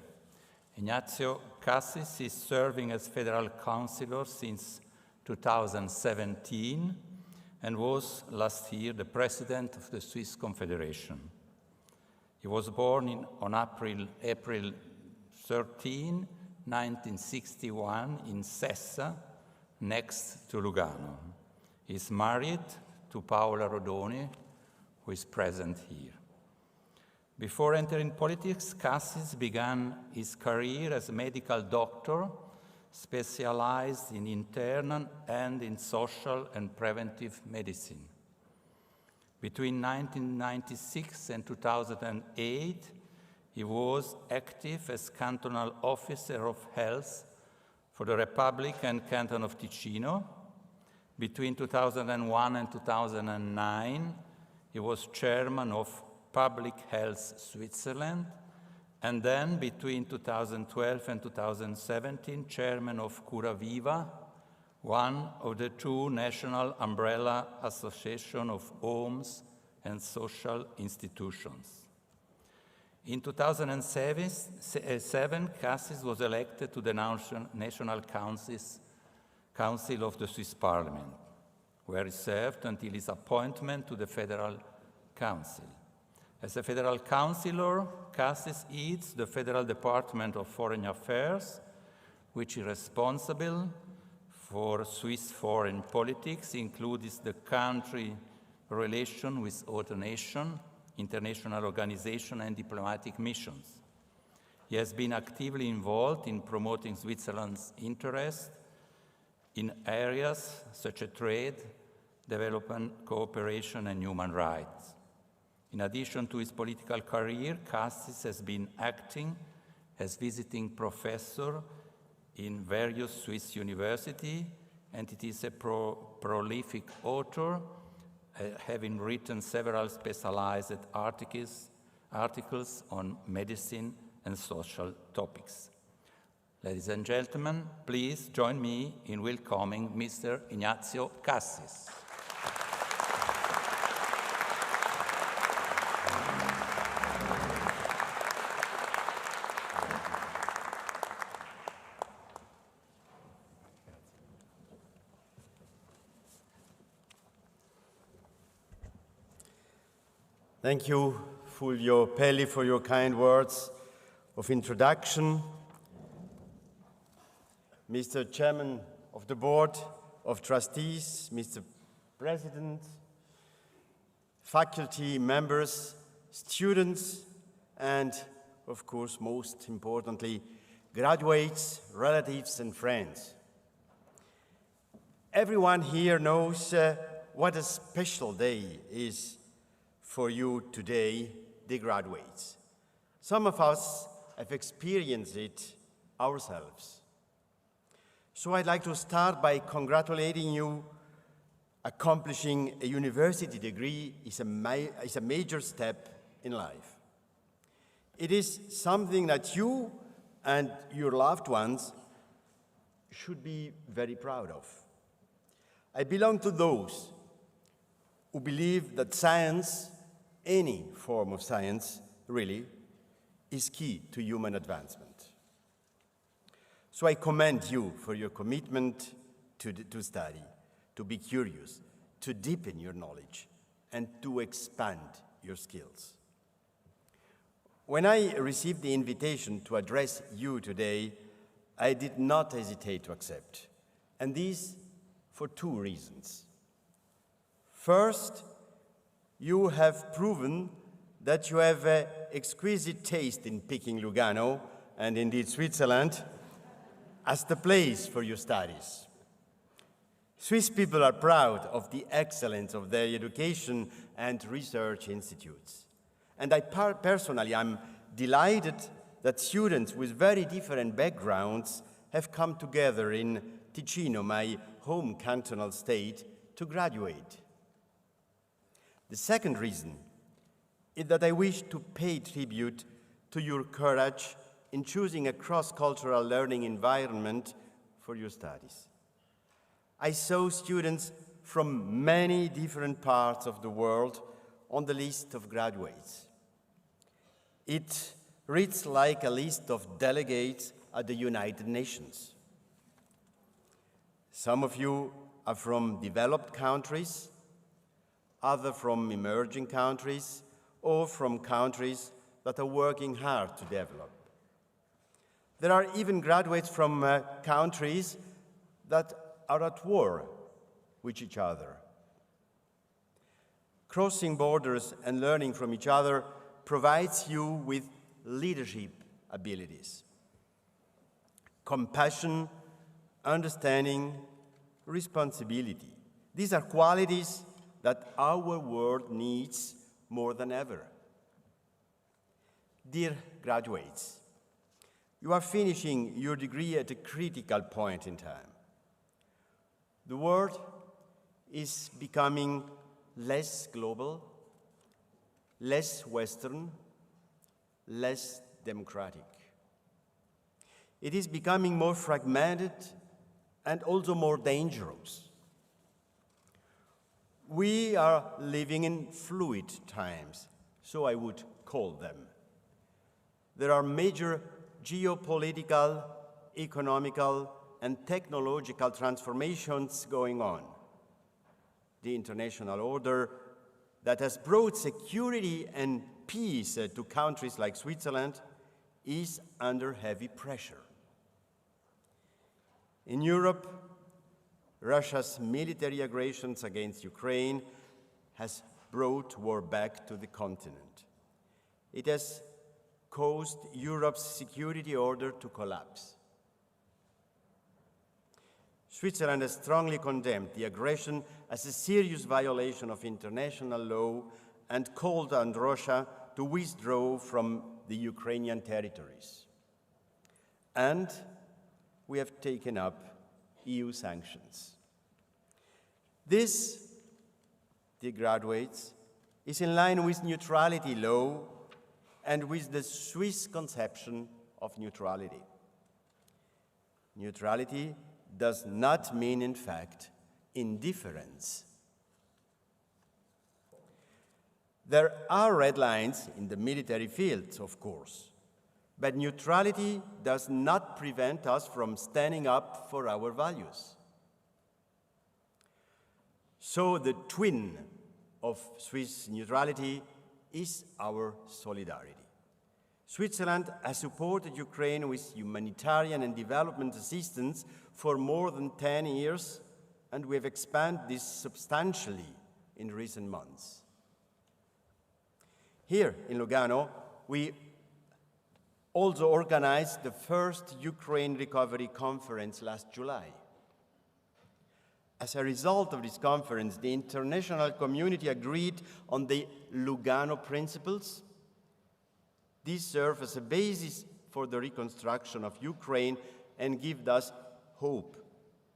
Ignacio Cassis is serving as federal councillor since 2017 and was last year the president of the Swiss Confederation. He was born on April 13, 1961, in Sessa, next to Lugano. He is married to Paola Rodoni, who is present here. Before entering politics, Cassis began his career as a medical doctor, specialized in internal and in social and preventive medicine. Between 1996 and 2008, he was active as cantonal officer of health for the Republic and Canton of Ticino. Between 2001 and 2009, he was chairman of Public Health Switzerland, and then between 2012 and 2017, chairman of Cura Viva, one of the 2 national umbrella associations of homes and social institutions. In 2007, Cassis was elected to the National Council of the Swiss Parliament, where he served until his appointment to the Federal Council. As a federal councillor, Cassis heads the Federal Department of Foreign Affairs, which is responsible for Swiss foreign politics, including the country relation with other nations, international organizations, and diplomatic missions. He has been actively involved in promoting Switzerland's interests in areas such as trade, development, cooperation, and human rights. In addition to his political career, Cassis has been acting as visiting professor in various Swiss universities, and it is a prolific author, having written several specialized articles on medicine and social topics. Ladies and gentlemen, please join me in welcoming Mr. Ignacio Cassis. Thank you, Fulvio Pelli, for your kind words of introduction. Mr. Chairman of the Board of Trustees, Mr. President, faculty members, students, and of course, most importantly, graduates, relatives, and friends. Everyone here knows what a special day is for you today, the graduates. Some of us have experienced it ourselves. So I'd like to start by congratulating you. Accomplishing a university degree is a major step in life. It is something that you and your loved ones should be very proud of. I belong to those who believe that science, any form of science, really, is key to human advancement. So I commend you for your commitment to study, to be curious, to deepen your knowledge, and to expand your skills. When I received the invitation to address you today, I did not hesitate to accept, and this for two reasons. First, you have proven that you have an exquisite taste in picking Lugano, and indeed Switzerland, as the place for your studies. Swiss people are proud of the excellence of their education and research institutes. And I personally am delighted that students with very different backgrounds have come together in Ticino, my home cantonal state, to graduate. The second reason is that I wish to pay tribute to your courage in choosing a cross-cultural learning environment for your studies. I saw students from many different parts of the world on the list of graduates. It reads like a list of delegates at the United Nations. Some of you are from developed countries, others from emerging countries, or from countries that are working hard to develop. There are even graduates from countries that are at war with each other. Crossing borders and learning from each other provides you with leadership abilities, compassion, understanding, responsibility. These are qualities that our world needs more than ever. Dear graduates, you are finishing your degree at a critical point in time. The world is becoming less global, less Western, less democratic. It is becoming more fragmented and also more dangerous. We are living in fluid times, so I would call them. There are major geopolitical, economical, and technological transformations going on. The international order that has brought security and peace to countries like Switzerland is under heavy pressure. In Europe, Russia's military aggressions against Ukraine has brought war back to the continent. It has caused Europe's security order to collapse. Switzerland has strongly condemned the aggression as a serious violation of international law and called on Russia to withdraw from the Ukrainian territories. And we have taken up EU sanctions. This, dear graduates, is in line with neutrality law and with the Swiss conception of neutrality. Neutrality does not mean, in fact, indifference. There are red lines in the military field, of course, but neutrality does not prevent us from standing up for our values. So the twin of Swiss neutrality is our solidarity. Switzerland has supported Ukraine with humanitarian and development assistance for more than 10 years, and we have expanded this substantially in recent months. Here in Lugano, we also organized the first Ukraine Recovery Conference last July. As a result of this conference, the international community agreed on the Lugano principles. These serve as a basis for the reconstruction of Ukraine and give thus hope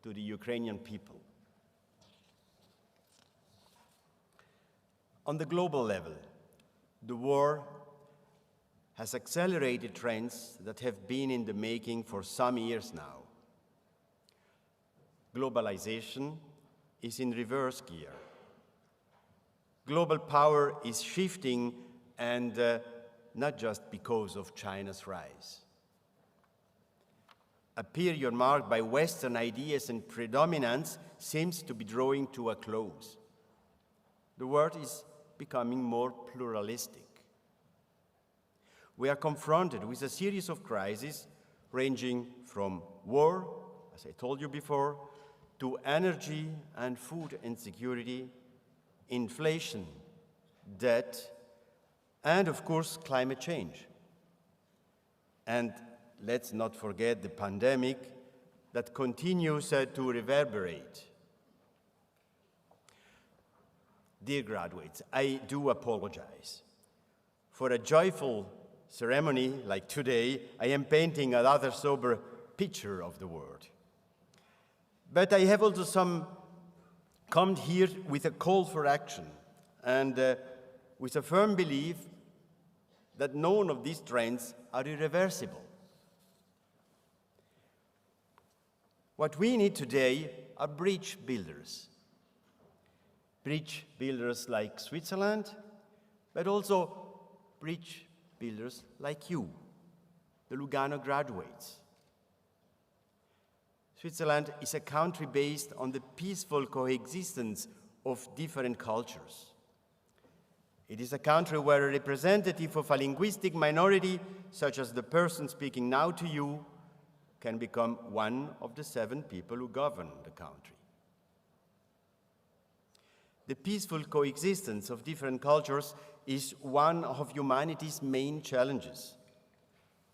to the Ukrainian people. On the global level, the war has accelerated trends that have been in the making for some years now. Globalization is in reverse gear. Global power is shifting, and not just because of China's rise. A period marked by Western ideas and predominance seems to be drawing to a close. The world is becoming more pluralistic. We are confronted with a series of crises ranging from war, as I told you before, to energy and food insecurity, inflation, debt, and of course, climate change. And let's not forget the pandemic that continues to reverberate. Dear graduates, I do apologize. For a joyful ceremony like today, I am painting a rather sober picture of the world. But I have also come here with a call for action and with a firm belief that none of these trends are irreversible. What we need today are bridge builders. Bridge builders like Switzerland, but also bridge builders like you, the Lugano graduates. Switzerland is a country based on the peaceful coexistence of different cultures. It is a country where a representative of a linguistic minority, such as the person speaking now to you, can become one of the 7 people who govern the country. The peaceful coexistence of different cultures is one of humanity's main challenges.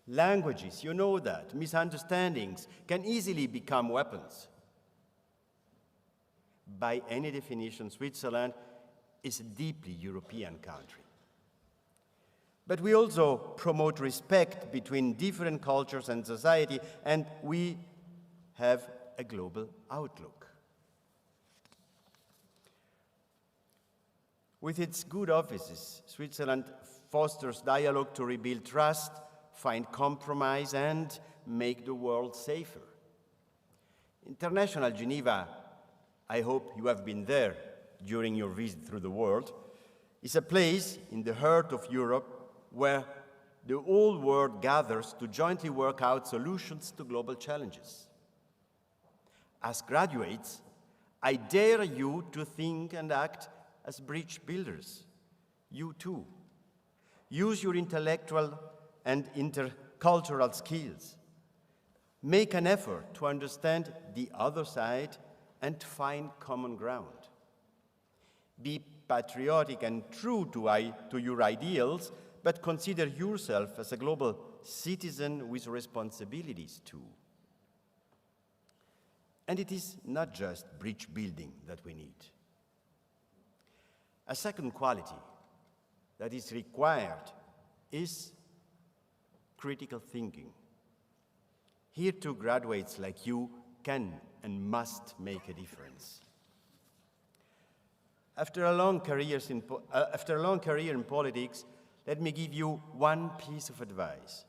Languages, you know that, misunderstandings can easily become weapons. By any definition, Switzerland is a deeply European country. But we also promote respect between different cultures and society, and we have a global outlook. With its good offices, Switzerland fosters dialogue to rebuild trust, find compromise, and make the world safer. International Geneva, I hope you have been there during your visit through the world, is a place in the heart of Europe where the whole world gathers to jointly work out solutions to global challenges. As graduates, I dare you to think and act as bridge builders. You too. Use your intellectual and intercultural skills. Make an effort to understand the other side and find common ground. Be patriotic and true to your ideals, but consider yourself as a global citizen with responsibilities too. And it is not just bridge building that we need. A second quality that is required is critical thinking. Here too, graduates like you can and must make a difference. After a long career in politics, let me give you one piece of advice.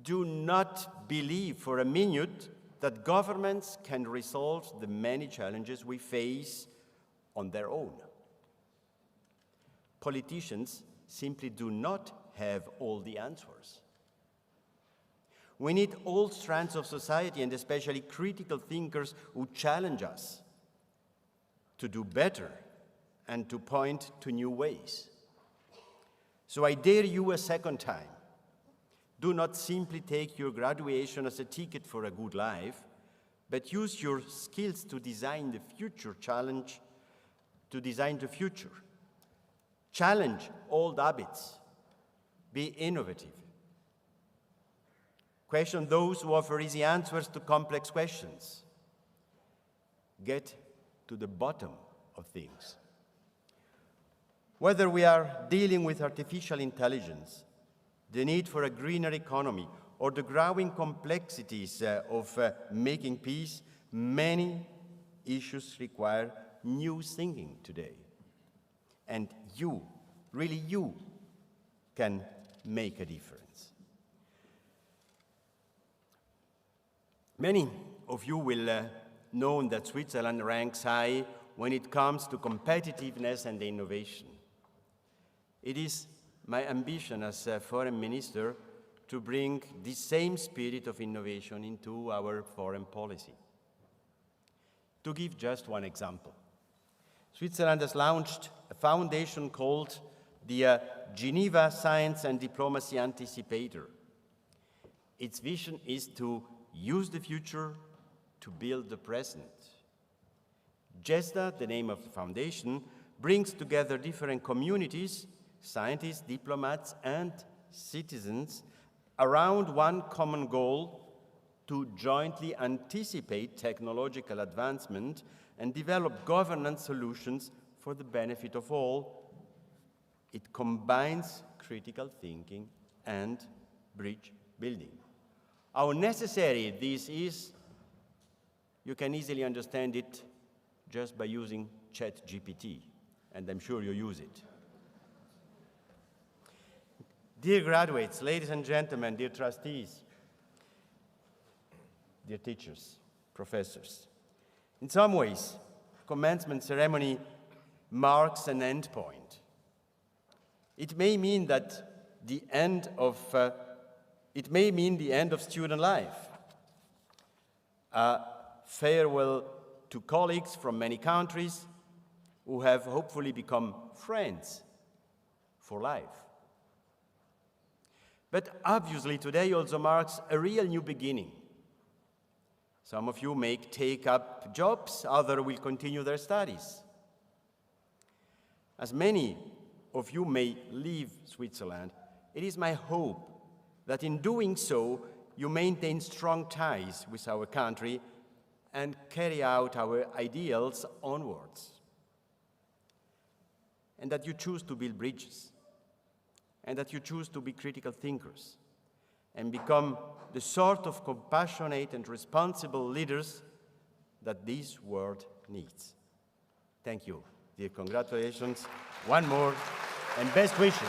Do not believe for a minute that governments can resolve the many challenges we face on their own. Politicians simply do not have all the answers. We need all strands of society, and especially critical thinkers who challenge us to do better and to point to new ways. So I dare you a second time. Do not simply take your graduation as a ticket for a good life, but use your skills to design the future challenge, to design the future. Challenge old habits. Be innovative. Question those who offer easy answers to complex questions. Get to the bottom of things. Whether we are dealing with artificial intelligence, the need for a greener economy, or the growing complexities of making peace, many issues require new thinking today. And you, really you, can make a difference. Many of you will know that Switzerland ranks high when it comes to competitiveness and innovation. It is my ambition as a foreign minister to bring this same spirit of innovation into our foreign policy. To give just one example, Switzerland has launched a foundation called the Geneva Science and Diplomacy Anticipator. Its vision is to use the future to build the present. GESDA, the name of the foundation, brings together different communities, scientists, diplomats, and citizens around one common goal: to jointly anticipate technological advancement and develop governance solutions for the benefit of all. It combines critical thinking and bridge building. How necessary this is, you can easily understand it just by using ChatGPT, and I'm sure you use it. Dear graduates, ladies and gentlemen, dear trustees, dear teachers, professors, in some ways, commencement ceremony marks an end point. It may mean the end of student life, a farewell to colleagues from many countries who have hopefully become friends for life. But obviously today also marks a real new beginning. Some of you may take up jobs, others will continue their studies. As many of you may leave Switzerland, it is my hope that in doing so, you maintain strong ties with our country and carry out our ideals onwards. And that you choose to build bridges, and that you choose to be critical thinkers, and become the sort of compassionate and responsible leaders that this world needs. Thank you. Dear, congratulations, one more, and best wishes.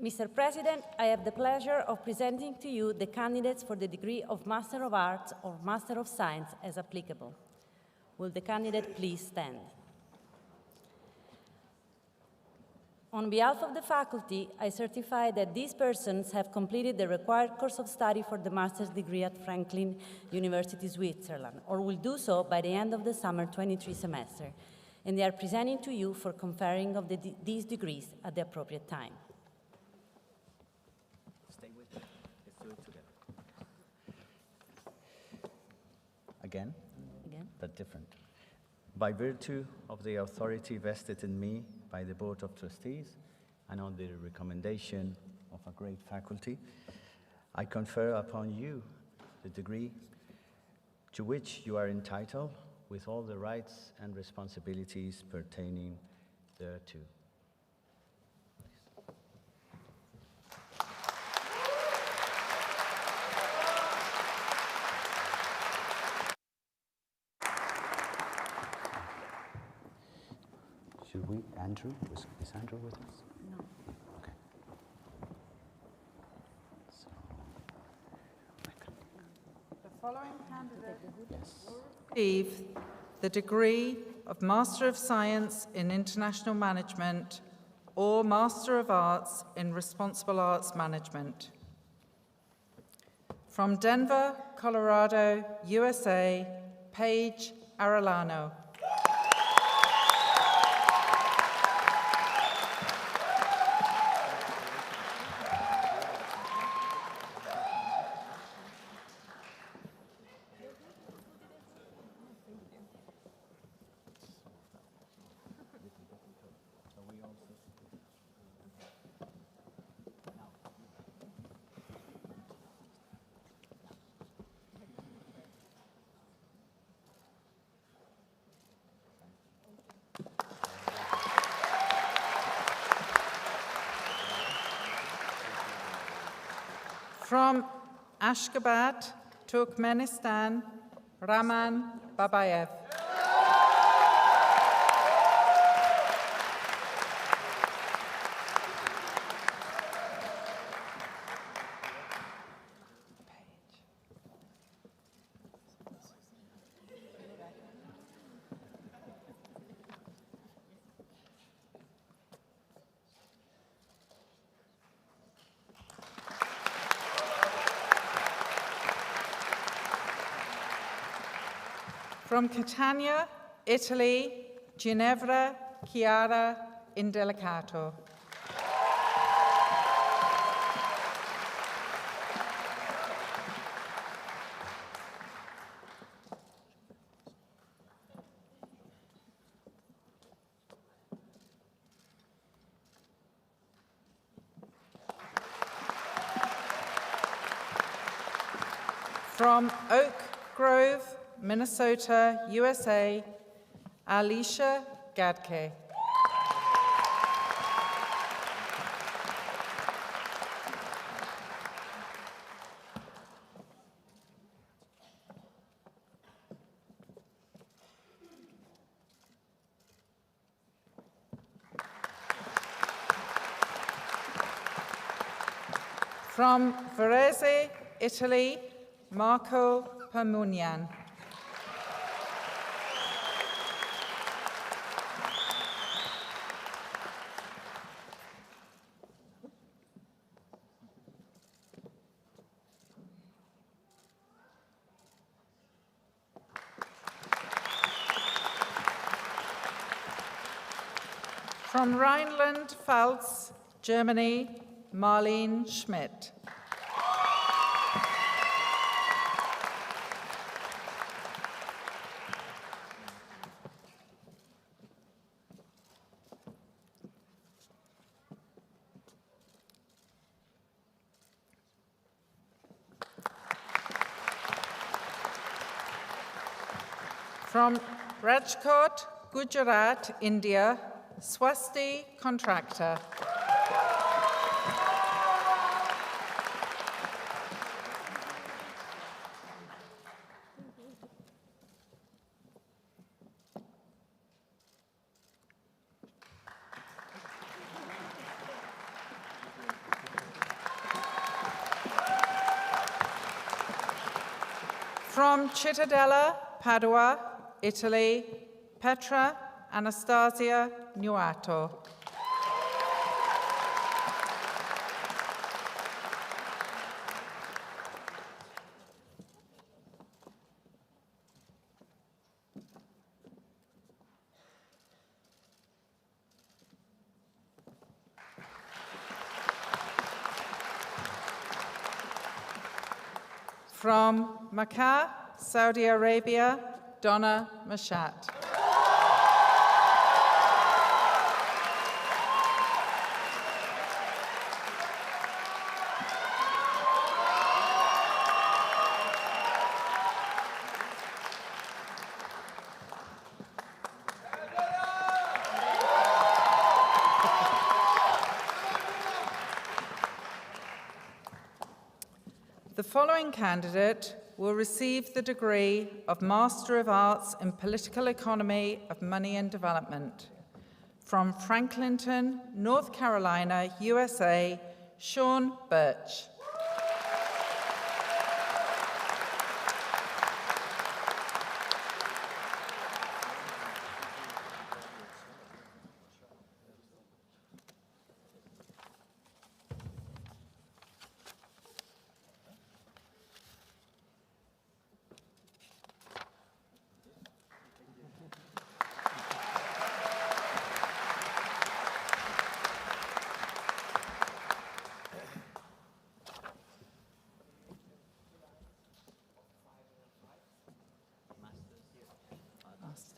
Mr. President, I have the pleasure of presenting to you the candidates for the degree of Master of Arts or Master of Science as applicable. Will the candidate please stand? On behalf of the faculty, I certify that these persons have completed the required course of study for the master's degree at Franklin University, Switzerland, or will do so by the end of the summer 23 semester, and they are presenting to you for conferring of these degrees at the appropriate time. Again, but different. By virtue of the authority vested in me by the Board of Trustees and on the recommendation of a great faculty, I confer upon you the degree to which you are entitled with all the rights and responsibilities pertaining thereto. Should we, Andrew? Is Andrew with us? No. Okay. following candidates will receive the degree of Master of Science in International Management or Master of Arts in Responsible Arts Management. From Denver, Colorado, USA, Paige Arellano. From Ashgabat, Turkmenistan, Raman Babayev. From Catania, Italy, Ginevra Chiara Indelicato. From Oak Grove, Minnesota, USA, Alicia Gadke. From Varese, Italy, Marco Permunian. From Rhineland-Pfalz, Germany, Marlene Schmidt. From Rajkot, Gujarat, India, Swasti Contractor. From Cittadella, Padua, Italy, Petra Anastasia Nuato. From Makkah, Saudi Arabia, Donna Mashat. The following candidate will receive the degree of Master of Arts in Political Economy of Money and Development. From Franklinton, North Carolina, USA, Sean Birch.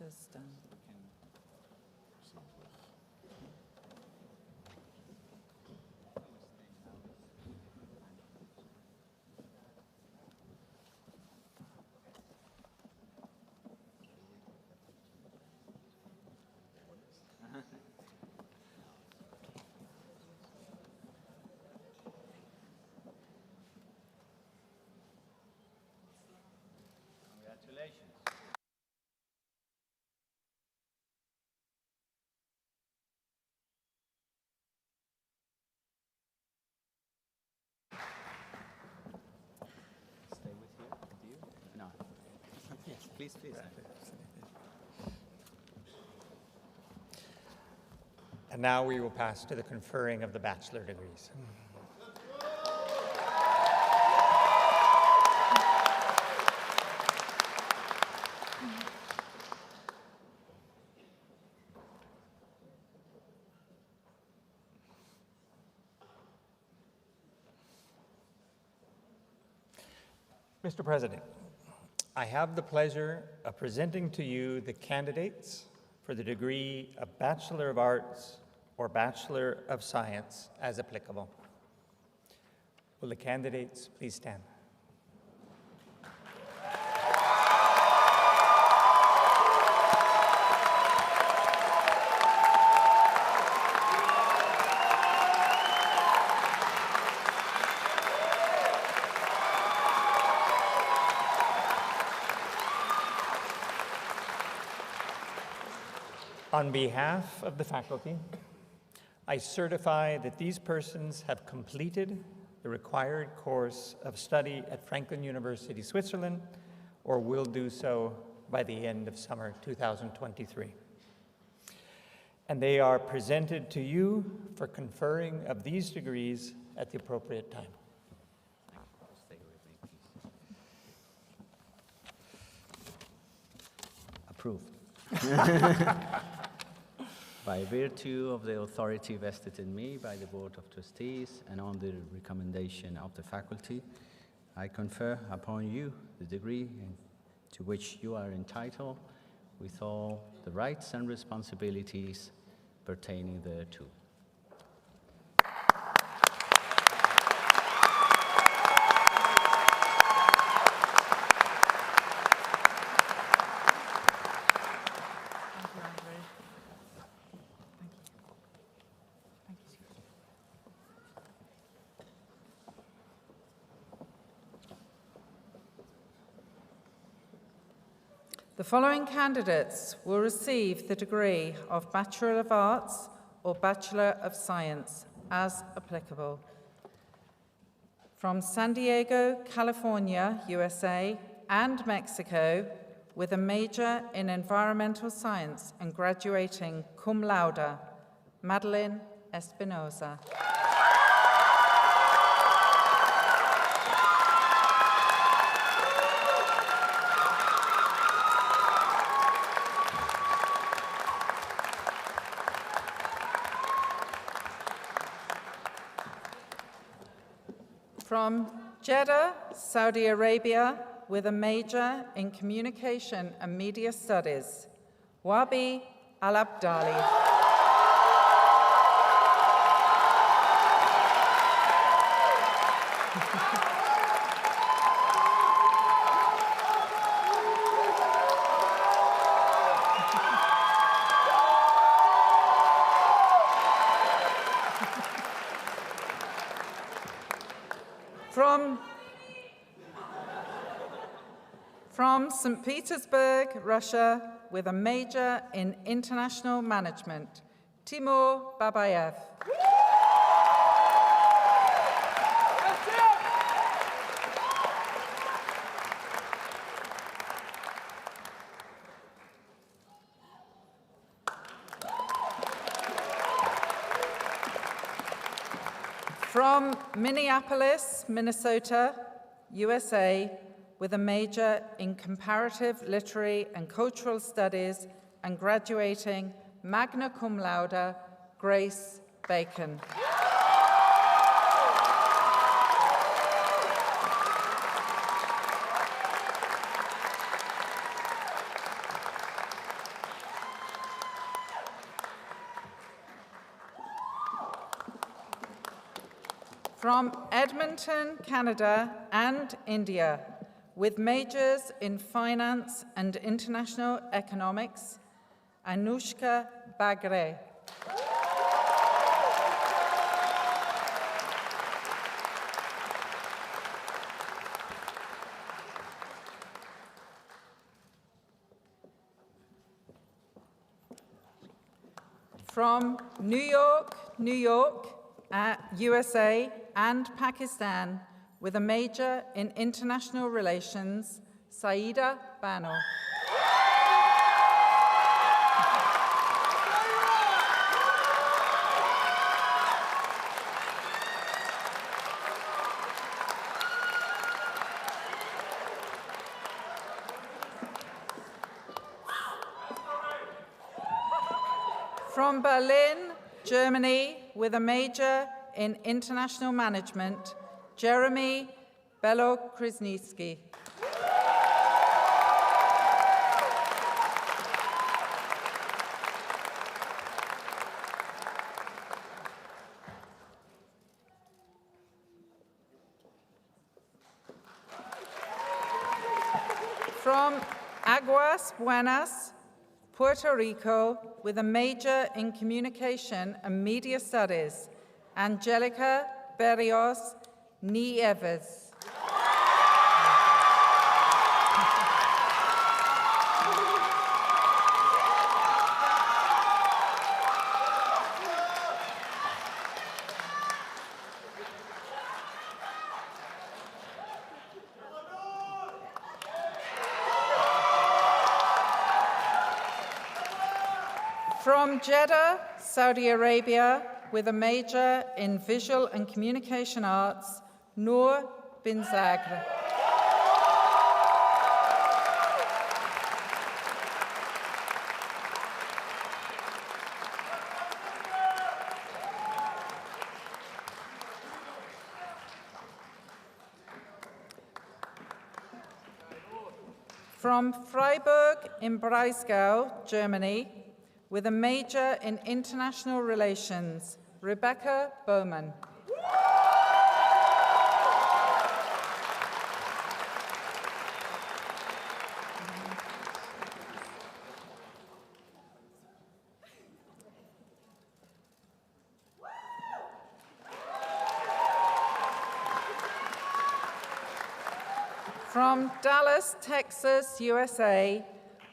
master's done. Congratulations. Stay with you? No. Yes, please. And now we will pass to the conferring of the bachelor degrees. Mr. President, I have the pleasure of presenting to you the candidates for the degree of Bachelor of Arts or Bachelor of Science as applicable. Will the candidates please stand? On behalf of the faculty, I certify that these persons have completed the required course of study at Franklin University, Switzerland, or will do so by the end of summer 2023. And they are presented to you for conferring of these degrees at the appropriate time. Stay with me, please. Approved. By virtue of the authority vested in me by the Board of Trustees and on the recommendation of the faculty, I confer upon you the degree to which you are entitled with all the rights and responsibilities pertaining thereto. The following candidates will receive the degree of Bachelor of Arts or Bachelor of Science, as applicable. From San Diego, California, USA, and Mexico, with a major in environmental science and graduating cum laude, Madeline Espinoza. From Jeddah, Saudi Arabia, with a major in Communication and Media Studies, Wabi Al-Abdali. From St. Petersburg, Russia, with a major in international management, Timur Babayev. From Minneapolis, Minnesota, USA, with a major in Comparative Literary and Cultural Studies and graduating magna cum laude, Grace Bacon. From Edmonton, Canada and India, with majors in finance and international economics, Anushka Bagre. From New York, USA and Pakistan, with a major in international relations, Saida Bano. From Berlin, Germany, with a major in international management, Jeremy Belokriznyski. From Aguas Buenas, Puerto Rico, with a major in communication and media studies, Angelica Berrios Nieves. From Jeddah, Saudi Arabia, with a major in visual and communication arts, Noor bin Zagre. From Freiburg im Breisgau, Germany, with a major in international relations, Rebecca Bowman. From Dallas, Texas, USA,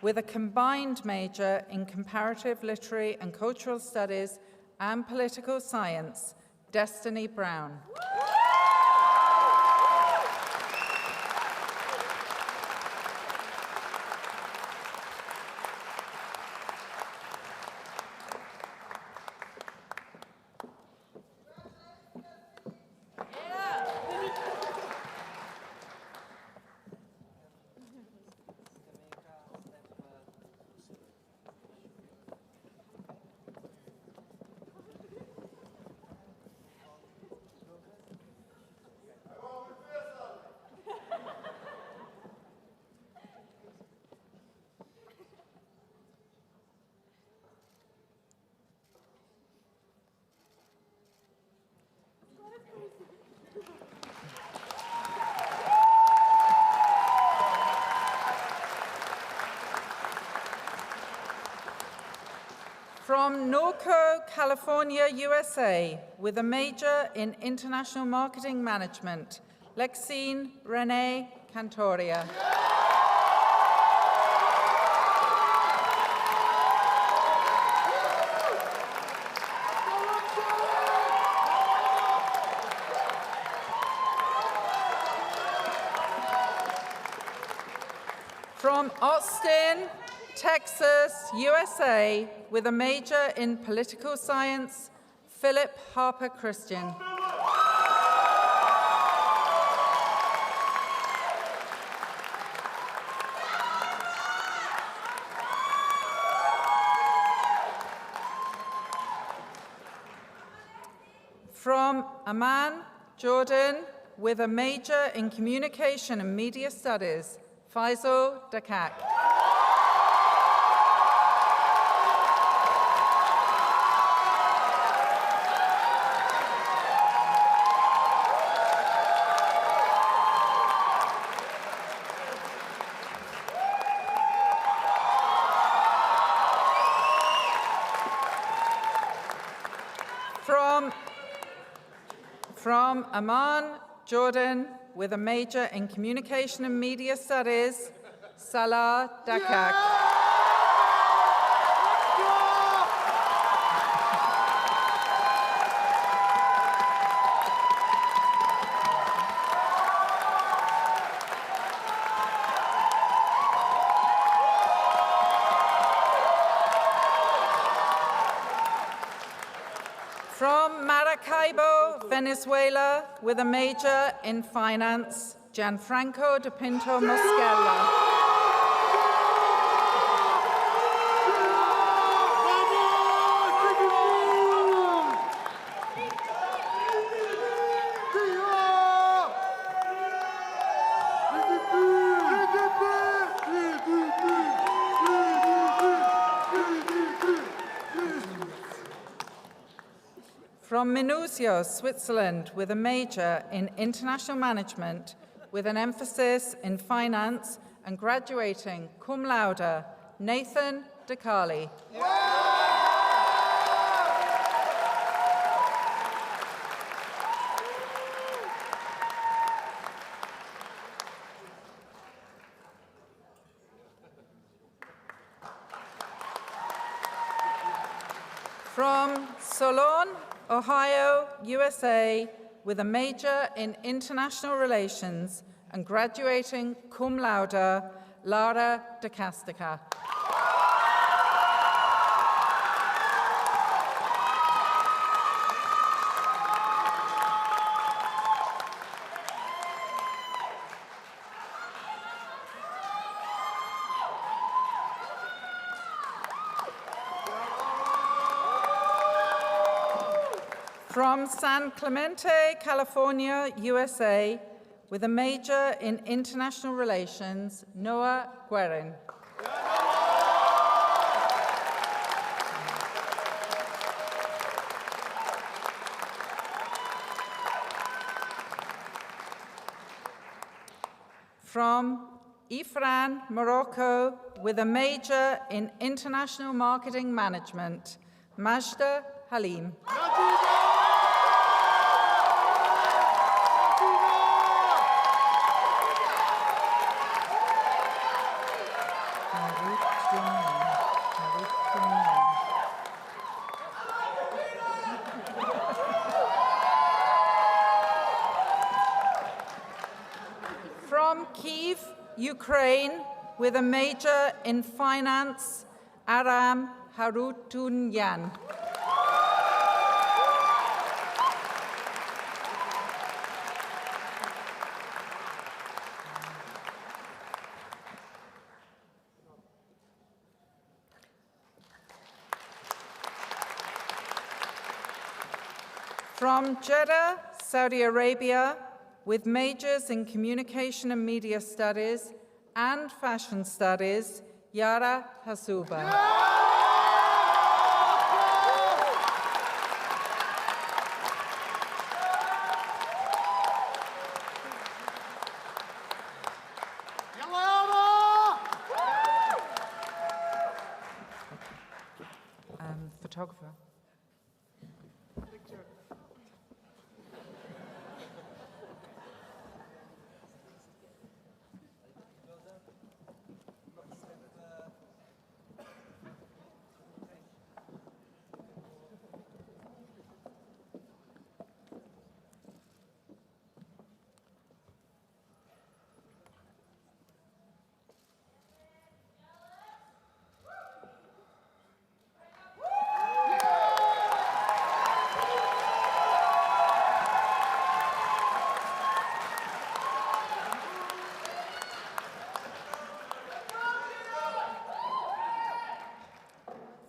with a combined major in comparative literary and cultural studies and political science, Destiny Brown. From Norco, California, USA, with a major in international marketing management, Lexine Renee Cantoria. From Austin, Texas, USA, with a major in political science, Philip Harper Christian. From Amman, Jordan, with a major in communication and media studies, Faisal Dakak. From Amman, Jordan, with a major in Communication and Media Studies, Salah Dakak. From Maracaibo, Venezuela, with a major in finance, Gianfranco de Pinto Mosquera. From Minusio, Switzerland, with a major in international management, with an emphasis in finance, and graduating cum laude, Nathan DeCarli. From Solon, Ohio, USA, with a major in international relations and graduating cum laude, Lara de Castica. From San Clemente, California, USA, with a major in international relations, Noah Guerin. From Ifran, Morocco, with a major in international marketing management, Majda Halim. From Kyiv, Ukraine, with a major in finance, Aram Harutunyan. From Jeddah, Saudi Arabia, with majors in Communication and Media Studies and Fashion Studies, Yara Hasuba. Photographer.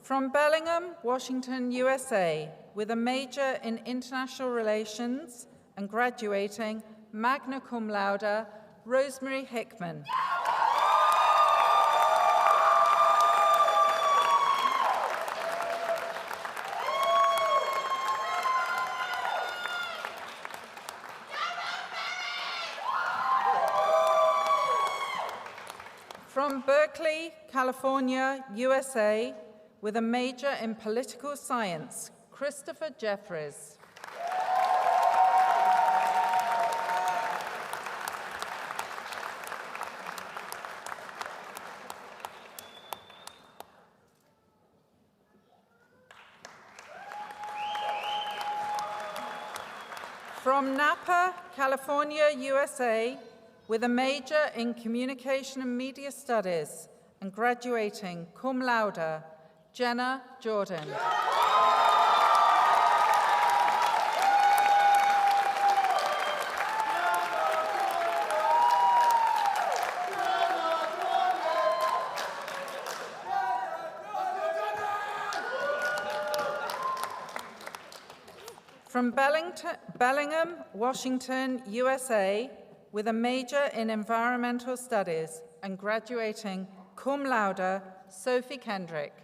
From Bellingham, Washington, USA, with a major in international relations and graduating magna cum laude, Rosemary Hickman. From Berkeley, California, USA, with a major in political science, Christopher Jeffries. From Napa, California, USA, with a major in Communication and Media Studies and graduating cum laude, Jenna Jordan. From Bellingham, Washington, USA, with a major in Environmental Studies and graduating cum laude, Sophie Kendrick.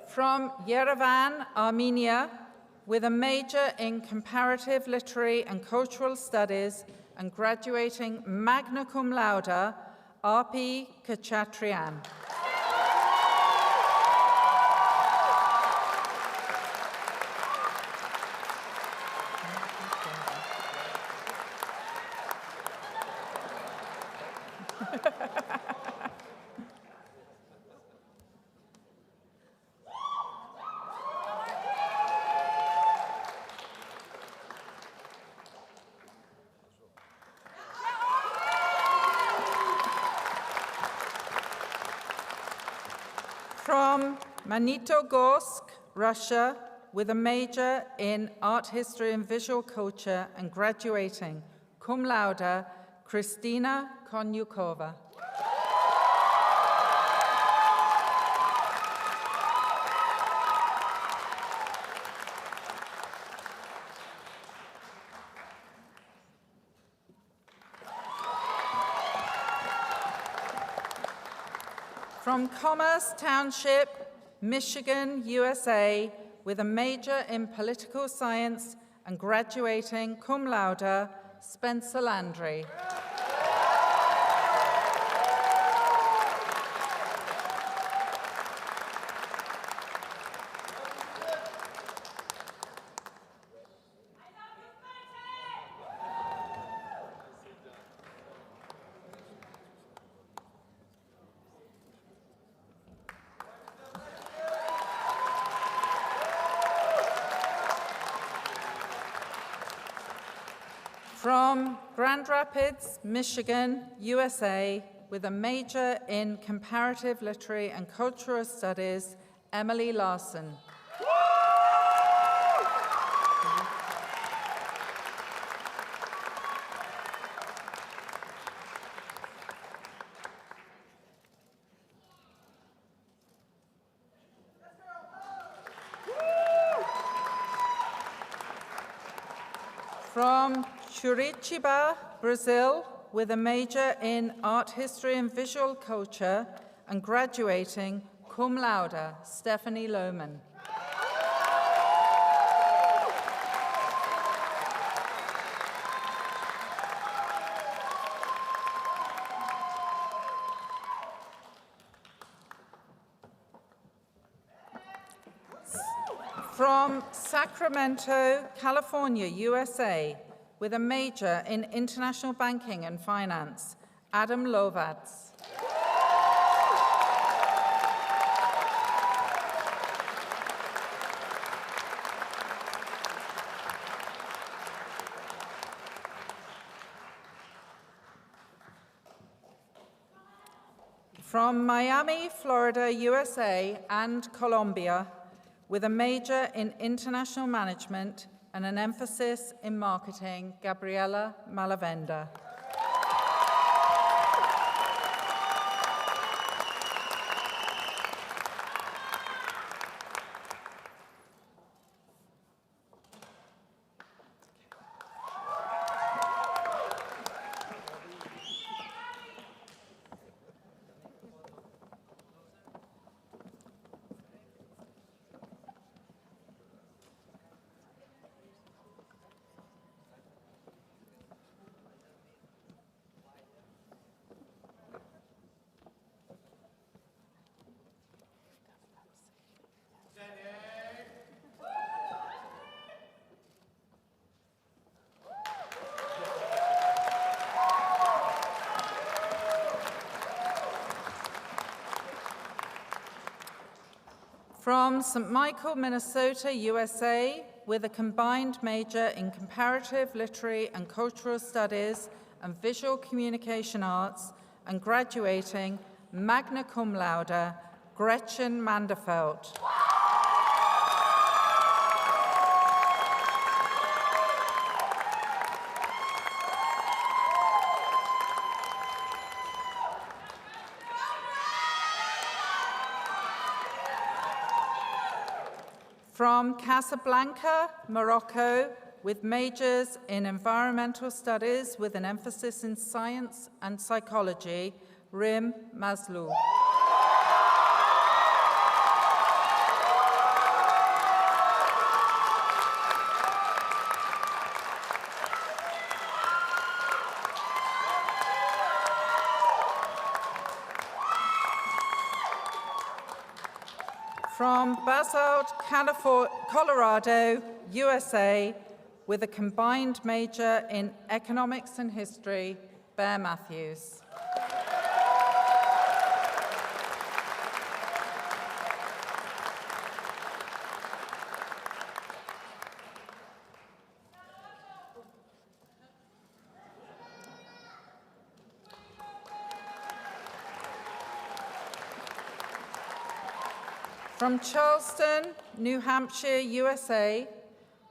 From Yerevan, Armenia, with a major in Comparative Literary and Cultural Studies and graduating magna cum laude, R.P. Kachatrian. From Magnitogorsk, Russia, with a major in Art History and Visual Culture and graduating cum laude, Kristina Konyukova. From Commerce Township, Michigan, USA, with a major in Political Science and graduating cum laude, Spencer Landry. From Grand Rapids, Michigan, USA, with a major in Comparative Literary and Cultural Studies, Emily Larson. From Curitiba, Brazil, with a major in Art History and Visual Culture and graduating cum laude, Stephanie Lohman. From Sacramento, California, USA, with a major in International Banking and Finance, Adam Lovads. From Miami, Florida, USA, and Colombia, with a major in International Management and an emphasis in marketing, Gabriela Malavenda. From St. Michael, Minnesota, USA, with a combined major in Comparative Literary and Cultural Studies and Visual Communication Arts, and graduating magna cum laude, Gretchen Manderfeld. From Casablanca, Morocco, with majors in environmental studies with an emphasis in science and psychology, Rim Mazlou. From Basalt, Colorado, USA, with a combined major in economics and history, Bear Matthews. From Charleston, New Hampshire, USA,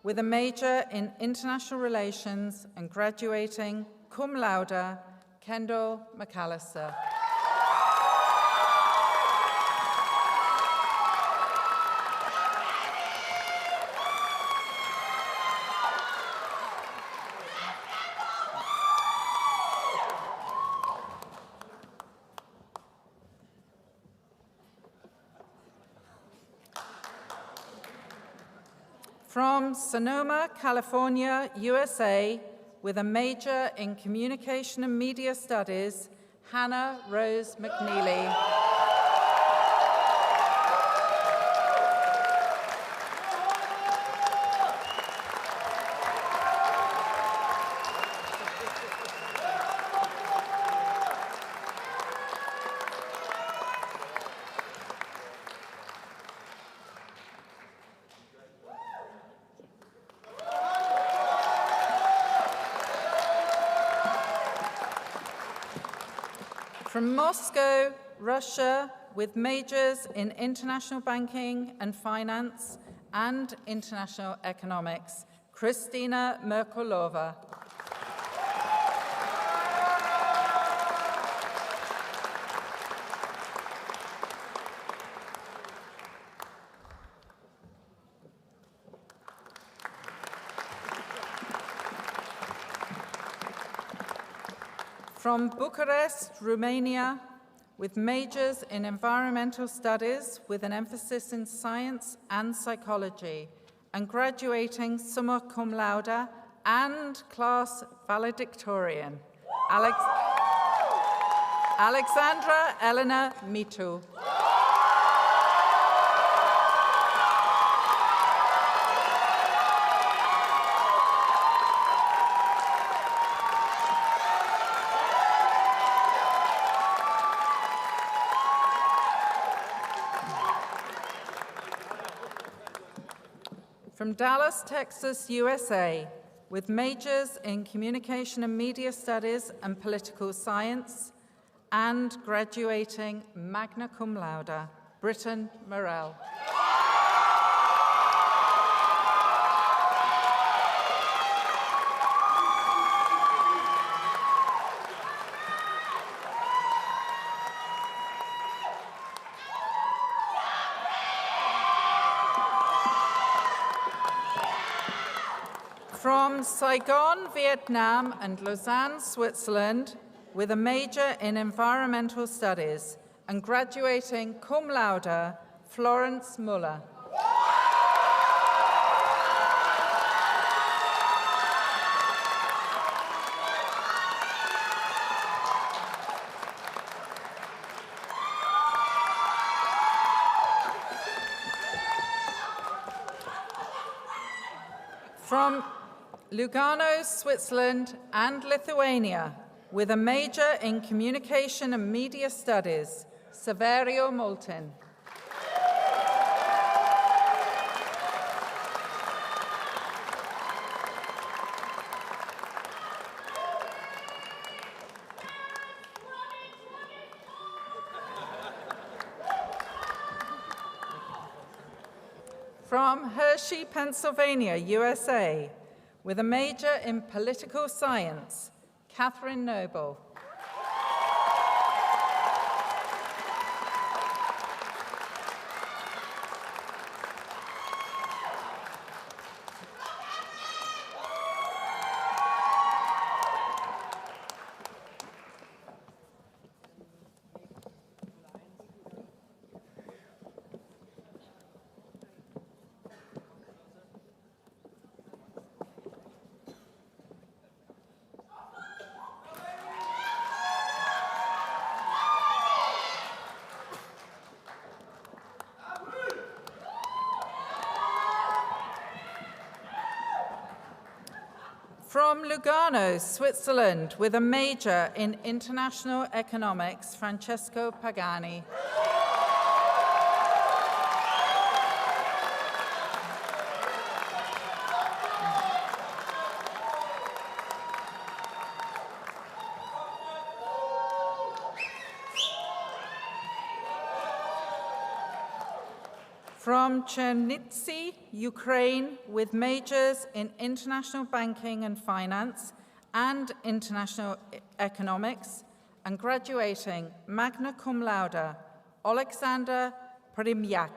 with a major in international relations and graduating cum laude, Kendall McAllister. From Sonoma, California, USA, with a major in Communication and Media Studies, Hannah Rose McNeely. From Moscow, Russia, with majors in international banking and finance and international economics, Kristina Merkulova. From Bucharest, Romania, with majors in environmental studies with an emphasis in science and psychology, and graduating summa cum laude and class valedictorian, Alexandra Elena Mitu. From Dallas, Texas, USA, with majors in Communication and Media Studies and Political Science, and graduating magna cum laude, Britton Morell. From Saigon, Vietnam, and Lausanne, Switzerland, with a major in environmental studies, and graduating cum laude, Florence Muller. From Lugano, Switzerland, and Lithuania, with a major in Communication and Media Studies, Severio Molten. From Hershey, Pennsylvania, USA, with a major in political science, Catherine Noble. From Lugano, Switzerland, with a major in international economics, Francesco Pagani. From Chernivtsi, Ukraine, with majors in international banking and finance and international economics, and graduating magna cum laude, Alexander Prymyak.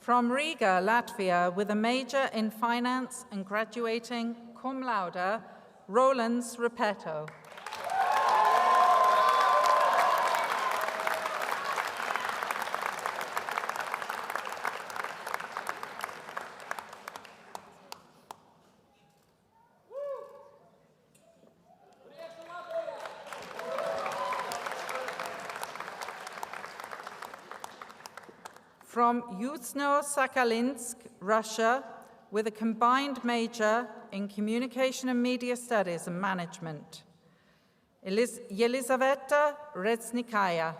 From Riga, Latvia, with a major in finance and graduating cum laude, Rolands Repetto. From Yuzhno-Sakhalinsk, Russia, with a combined major in Communication and Media Studies and Management, Yelizaveta Reznikaya.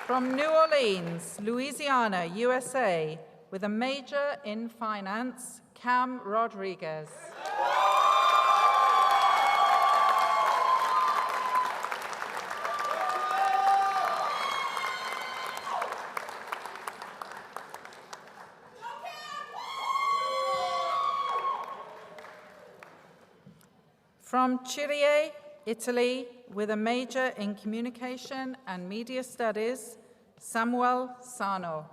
From New Orleans, Louisiana, USA, with a major in finance, Cam Rodriguez. From Chile, Italy, with a major in Communication and Media Studies, Samuel Sano.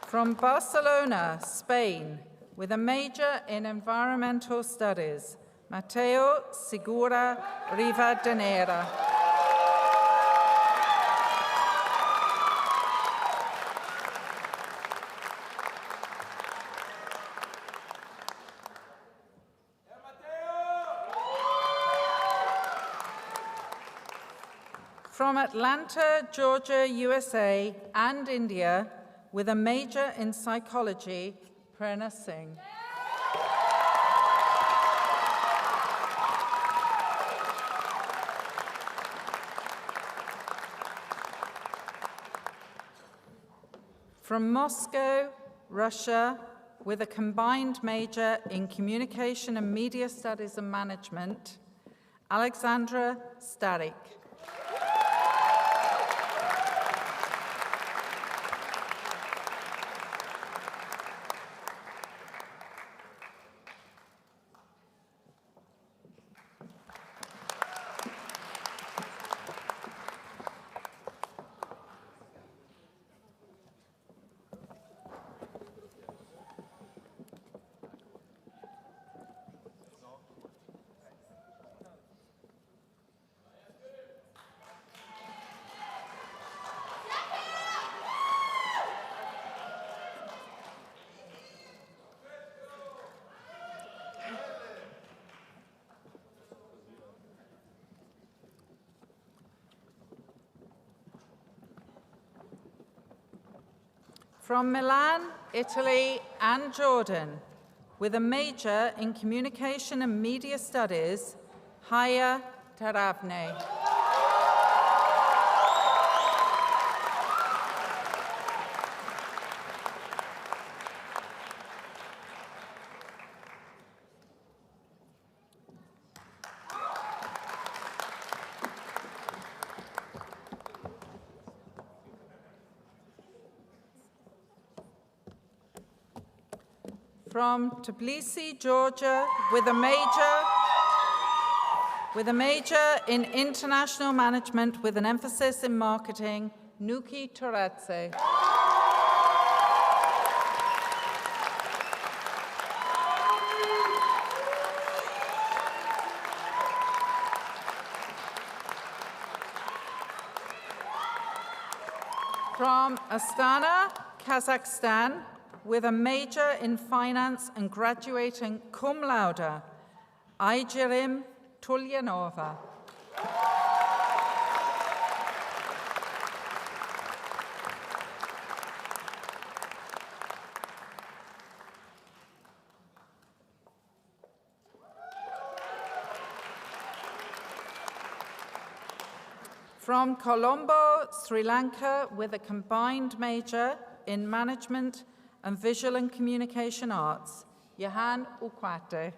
From Barcelona, Spain, with a major in Environmental Studies, Mateo Segura Rivadeneira. From Atlanta, Georgia, USA, and India, with a major in psychology, Prerna Singh. From Moscow, Russia, with a combined major in Communication and Media Studies and Management, Alexandra Starik. From Milan, Italy, and Jordan, with a major in Communication and Media Studies, Haya Taravne. From Tbilisi, Georgia, with a major in international management with an emphasis in marketing, Nuki Toradze. From Astana, Kazakhstan, with a major in finance and graduating cum laude, Aygerim Tulyanova. From Colombo, Sri Lanka, with a combined major in management and visual and communication arts, Johan Ukwate.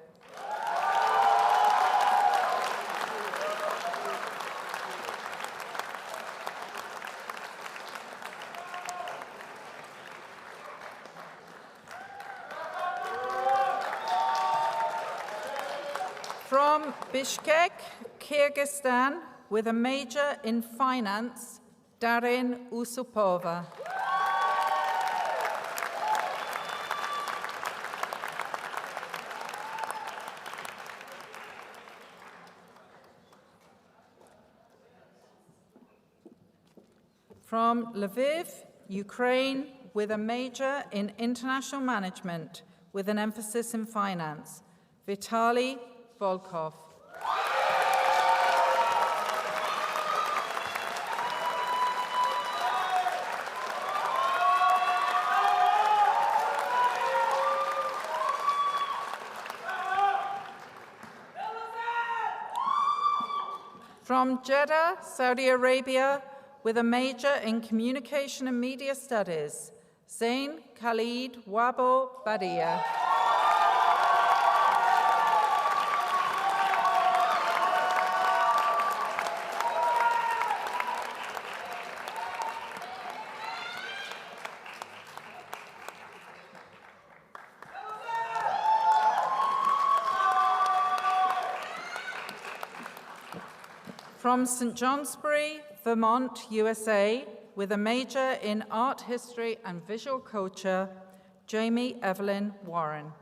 From Bishkek, Kyrgyzstan, with a major in finance, Darin Usupova. From Lviv, Ukraine, with a major in international management with an emphasis in finance, Vitaly Volkov. From Jeddah, Saudi Arabia, with a major in Communication and Media Studies, Zain Khalid Wabo Badia. From St. Johnsbury, Vermont, USA, with a major in art history and visual culture, Jamie Evelyn Warren.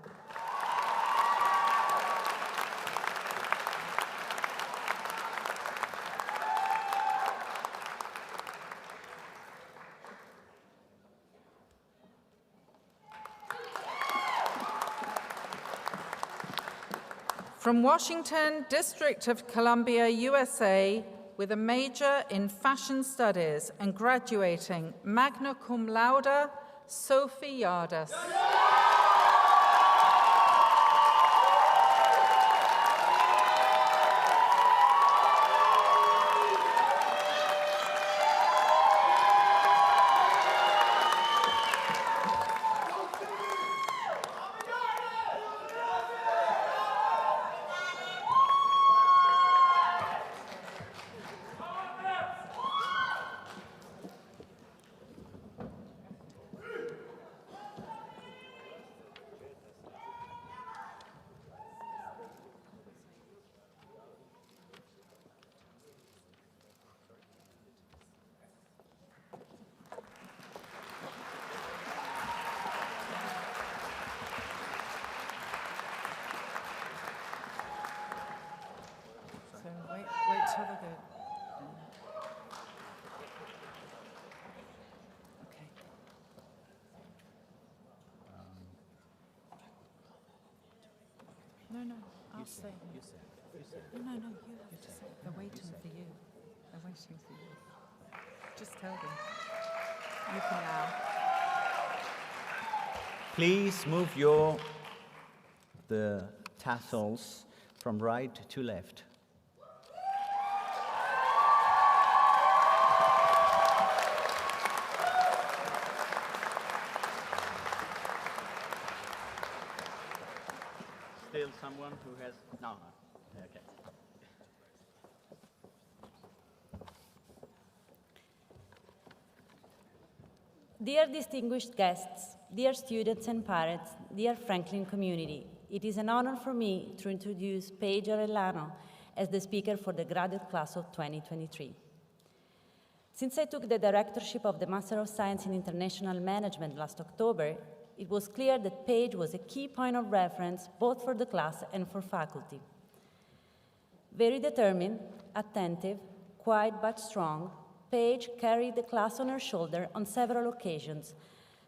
From Washington, District of Columbia, USA, with a major in fashion studies and graduating magna cum laude, Sophie Yardas. Wait till they're good. Okay. No, I'll say. No, you have to say. They're waiting for you. They're waiting for you. Just tell them. You can now. Please move the tassels from right to left. Still someone who has, no, okay. Dear distinguished guests, dear students and parents, dear Franklin community, it is an honor for me to introduce Paige Orellano as the speaker for the graduate class of 2023. Since I took the directorship of the Master of Science in International Management last October, it was clear that Paige was a key point of reference both for the class and for faculty. Very determined, attentive, quiet but strong, Paige carried the class on her shoulder on several occasions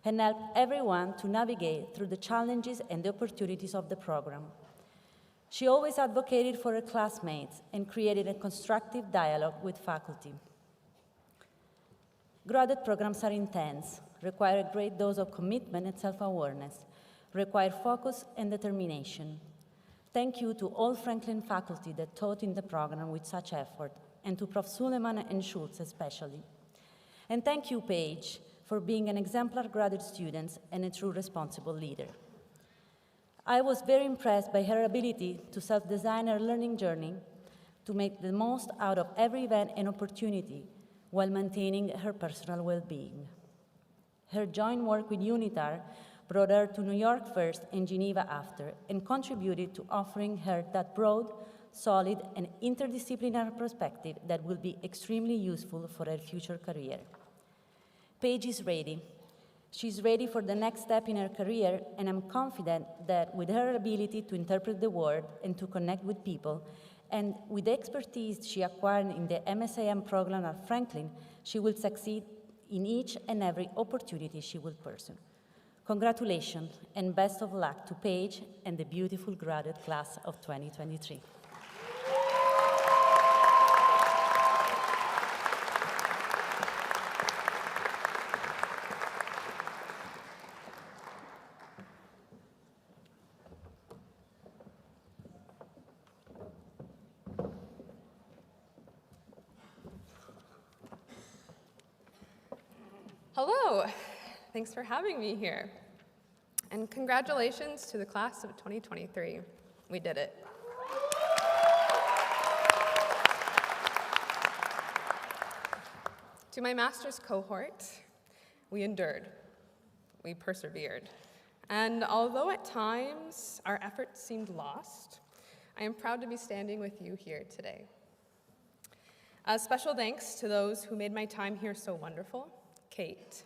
and helped everyone to navigate through the challenges and the opportunities of the program. She always advocated for her classmates and created a constructive dialogue with faculty. Graduate programs are intense, require a great dose of commitment and self-awareness, require focus and determination. Thank you to all Franklin faculty that taught in the program with such effort, and to Prof. Suleiman and Schultz especially. And thank you, Paige, for being an exemplar graduate student and a true responsible leader. I was very impressed by her ability to self-design her learning journey, to make the most out of every event and opportunity while maintaining her personal well-being. Her joint work with UNITAR brought her to New York first and Geneva after, and contributed to offering her that broad, solid, and interdisciplinary perspective that will be extremely useful for her future career. Paige is ready. She's ready for the next step in her career, and I'm confident that with her ability to interpret the world and to connect with people, and with the expertise she acquired in the MSIM program at Franklin, she will succeed in each and every opportunity she will pursue. Congratulations, and best of luck to Paige and the beautiful graduate class of 2023. Hello, thanks for having me here. And congratulations to the class of 2023. We did it. To my master's cohort, we endured, we persevered. And although at times our efforts seemed lost, I am proud to be standing with you here today. A special thanks to those who made my time here so wonderful: Kate,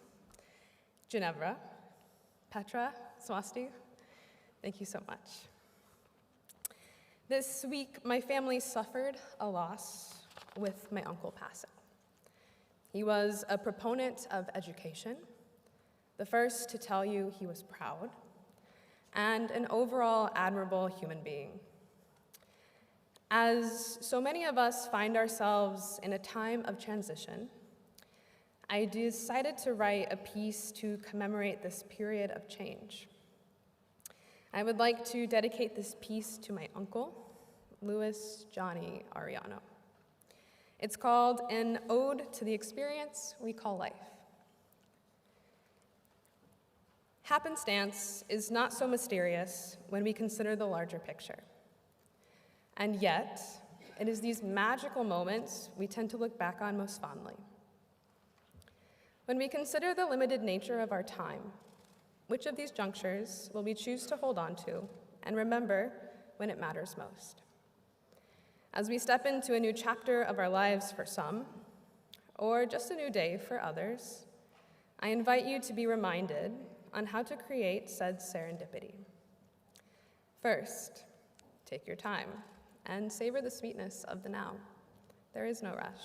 Ginevra, Petra, Swasti, thank you so much. This week, my family suffered a loss with my uncle passing. He was a proponent of education, the first to tell you he was proud, and an overall admirable human being. As so many of us find ourselves in a time of transition, I decided to write a piece to commemorate this period of change. I would like to dedicate this piece to my uncle, Louis Johnny Ariano. It's called An Ode to the Experience We Call Life. Happenstance is not so mysterious when we consider the larger picture. And yet, it is these magical moments we tend to look back on most fondly. When we consider the limited nature of our time, which of these junctures will we choose to hold on to and remember when it matters most? As we step into a new chapter of our lives for some, or just a new day for others, I invite you to be reminded on how to create said serendipity. First, take your time and savor the sweetness of the now. There is no rush.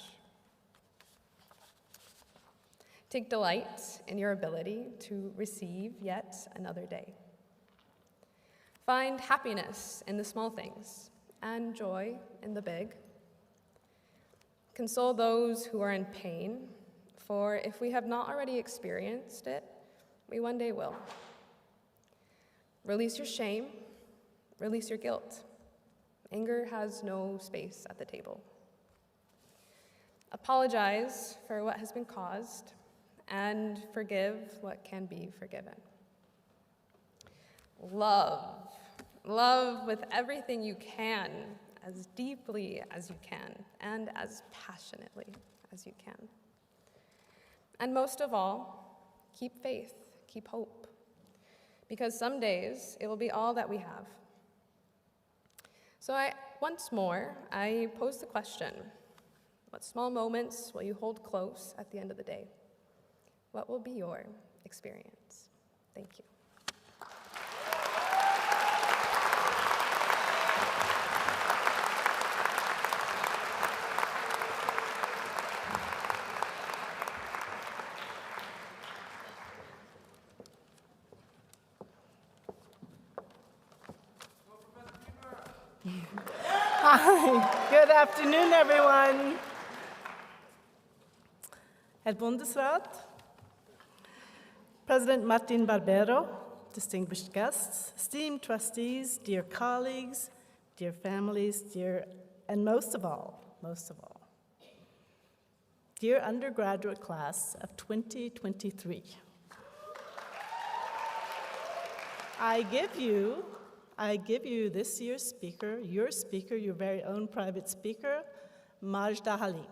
Take delight in your ability to receive yet another day. Find happiness in the small things and joy in the big. Console those who are in pain, for if we have not already experienced it, we one day will. Release your shame, release your guilt. Anger has no space at the table. Apologize for what has been caused, and forgive what can be forgiven. Love with everything you can, as deeply as you can, and as passionately as you can. And most of all, keep faith, keep hope, because some days it will be all that we have. So once more, I pose the question, what small moments will you hold close at the end of the day? What will be your experience? Thank you. Hi, good afternoon, everyone. Herr Bundesrat, President Martin Barbero, distinguished guests, esteemed trustees, dear colleagues, dear families, and most of all, dear undergraduate class of 2023. I give you this year's speaker, your very own private speaker, Majda Halim.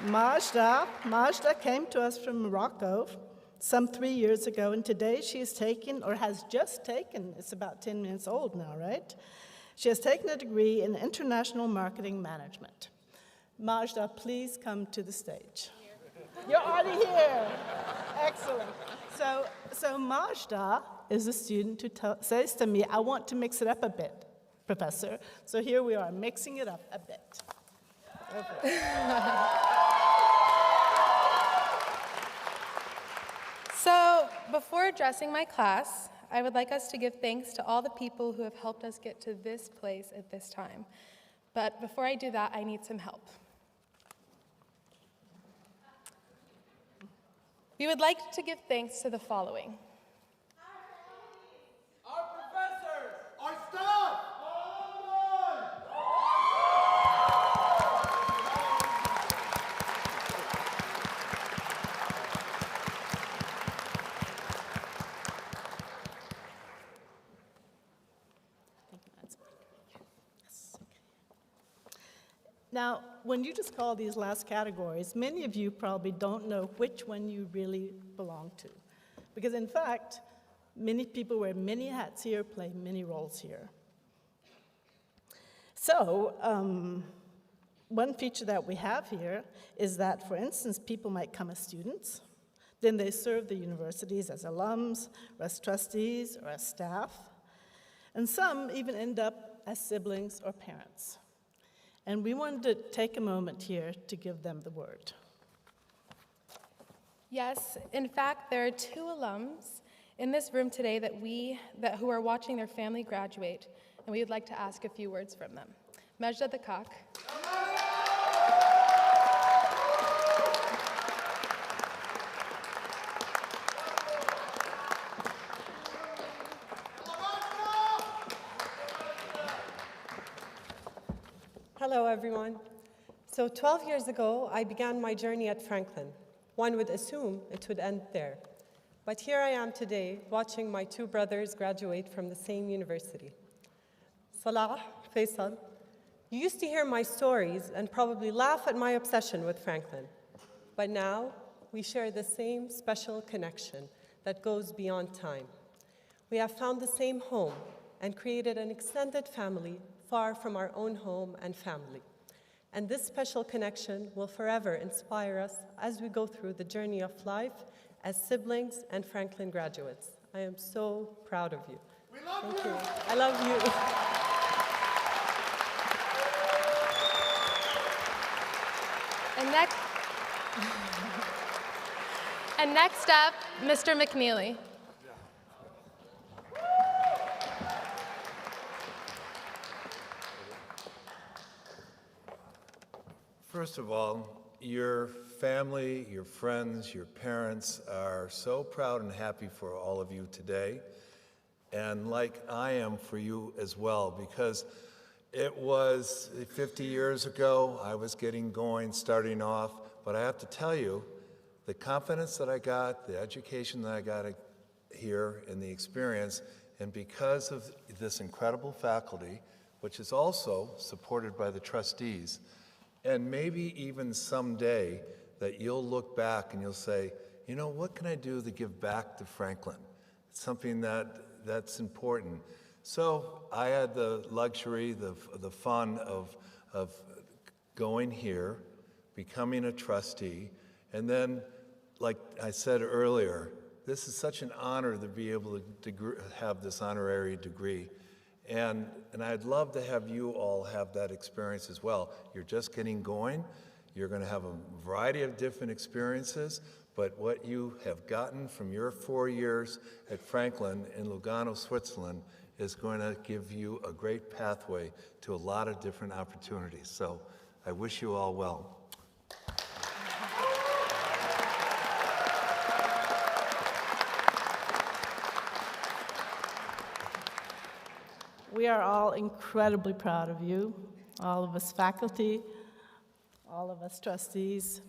Majda came to us from Morocco some 3 years ago, and today she has taken, or has just taken, it's about 10 minutes old now, right? She has taken a degree in international marketing management. Majda, please come to the stage. You're already here. Excellent. So Majda is a student who says to me, I want to mix it up a bit, Professor. So here we are, mixing it up a bit. So before addressing my class, I would like us to give thanks to all the people who have helped us get to this place at this time. But before I do that, I need some help. We would like to give thanks to the following. Our professors, our staff, Now, when you just call these last categories, many of you probably don't know which one you really belong to. Because in fact, many people wear many hats here, play many roles here. So, one feature that we have here is that, for instance, people might come as students, then they serve the universities as alums, or as trustees, or as staff, and some even end up as siblings or parents. And we wanted to take a moment here to give them the word. Yes, in fact, there are 2 alums in this room today who are watching their family graduate, and we would like to ask a few words from them. Majda the Cock. Hello, everyone. So 12 years ago, I began my journey at Franklin. One would assume it would end there. But here I am today, watching my 2 brothers graduate from the same university. Salah, Faisal, you used to hear my stories and probably laugh at my obsession with Franklin. But now, we share the same special connection that goes beyond time. We have found the same home and created an extended family far from our own home and family. And this special connection will forever inspire us as we go through the journey of life as siblings and Franklin graduates. I am so proud of you. Thank you. I love you. And next up, Mr. McNeely. First of all, your family, your friends, your parents are so proud and happy for all of you today, and like I am for you as well, because it was 50 years ago, I was getting going, starting off, but I have to tell you, the confidence that I got, the education that I got here, and the experience, and because of this incredible faculty, which is also supported by the trustees, and maybe even someday that you'll look back and you'll say, you know, what can I do to give back to Franklin? It's something that's important. So I had the luxury, the fun of going here, becoming a trustee, and then, like I said earlier, this is such an honor to be able to have this honorary degree. And I'd love to have you all have that experience as well. You're just getting going. You're going to have a variety of different experiences, but what you have gotten from your 4 years at Franklin in Lugano, Switzerland, is going to give you a great pathway to a lot of different opportunities. So I wish you all well. We are all incredibly proud of you, all of us faculty, all of us trustees.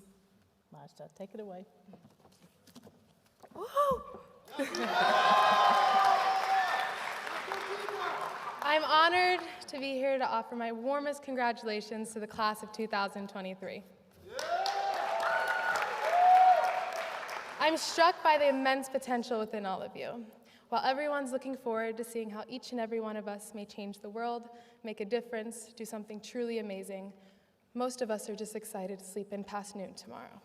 Marsha, take it away. I'm honored to be here to offer my warmest congratulations to the class of 2023. I'm struck by the immense potential within all of you. While everyone's looking forward to seeing how each and every one of us may change the world, make a difference, do something truly amazing, most of us are just excited to sleep in past noon tomorrow.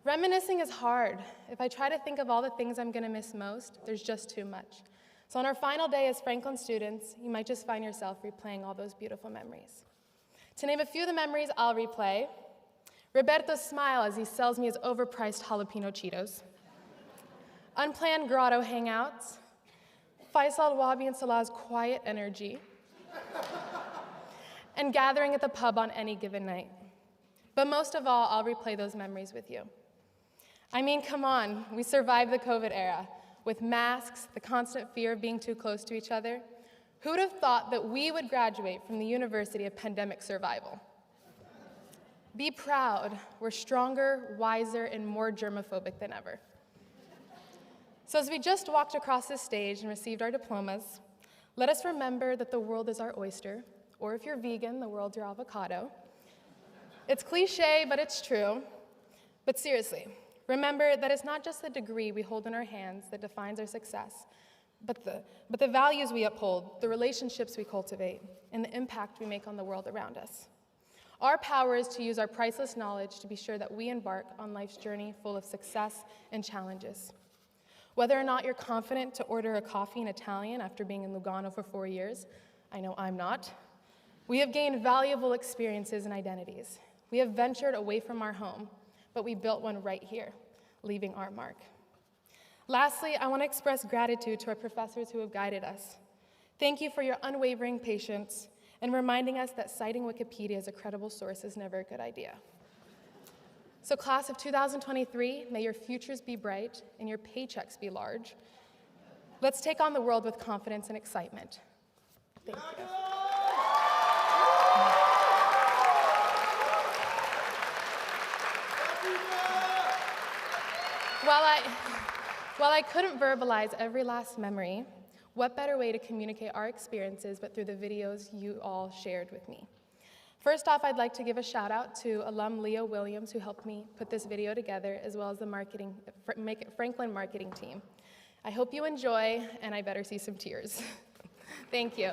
Reminiscing is hard. If I try to think of all the things I'm going to miss most, there's just too much. So on our final day as Franklin students, you might just find yourself replaying all those beautiful memories. To name a few of the memories I'll replay: Roberto's smile as he sells me his overpriced jalapeno Cheetos, unplanned grotto hangouts, Faisal Wabi and Salah's quiet energy, and gathering at the pub on any given night. But most of all, I'll replay those memories with you. I mean, come on, we survived the COVID era with masks, the constant fear of being too close to each other. Who would have thought that we would graduate from the University of Pandemic Survival? Be proud, we're stronger, wiser, and more germophobic than ever. So as we just walked across this stage and received our diplomas, let us remember that the world is our oyster, or if you're vegan, the world's your avocado. It's cliche, but it's true. But seriously, remember that it's not just the degree we hold in our hands that defines our success, but the values we uphold, the relationships we cultivate, and the impact we make on the world around us. Our power is to use our priceless knowledge to be sure that we embark on life's journey full of success and challenges. Whether or not you're confident to order a coffee in Italian after being in Lugano for 4 years, I know I'm not, we have gained valuable experiences and identities. We have ventured away from our home, but we built one right here, leaving our mark. Lastly, I want to express gratitude to our professors who have guided us. Thank you for your unwavering patience and reminding us that citing Wikipedia as a credible source is never a good idea. So class of 2023, may your futures be bright and your paychecks be large. Let's take on the world with confidence and excitement. Thank you. While I couldn't verbalize every last memory, what better way to communicate our experiences but through the videos you all shared with me? First off, I'd like to give a shout out to alum Leo Williams, who helped me put this video together, as well as the Franklin marketing team. I hope you enjoy, and I better see some tears. Thank you.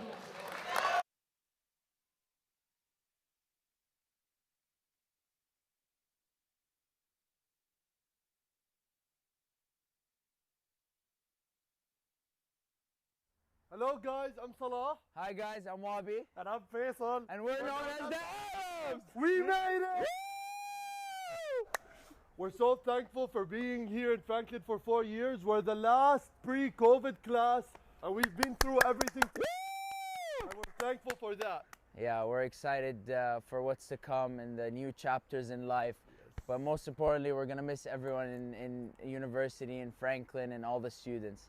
Hello guys, I'm Salah. Hi guys, I'm Wabi. And I'm Faisal. And we're known as the Arabs! We made it! We're so thankful for being here in Franklin for 4 years. We're the last pre-COVID class, and we've been through everything. And we're thankful for that. Yeah, we're excited for what's to come and the new chapters in life. But most importantly, we're gonna miss everyone in university in Franklin and all the students.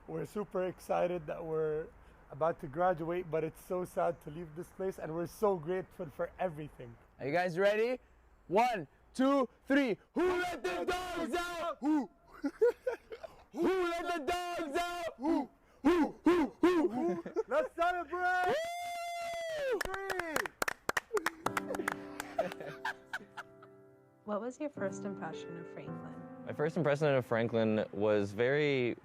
We're super excited that we're about to graduate, but it's so sad to leave this place, and we're so grateful for everything. Are you guys ready? 1, 2, 3. Who let the dogs out? Who? Who let the dogs out? Who? Let's celebrate! What was your first impression of Franklin? My first impression of Franklin was very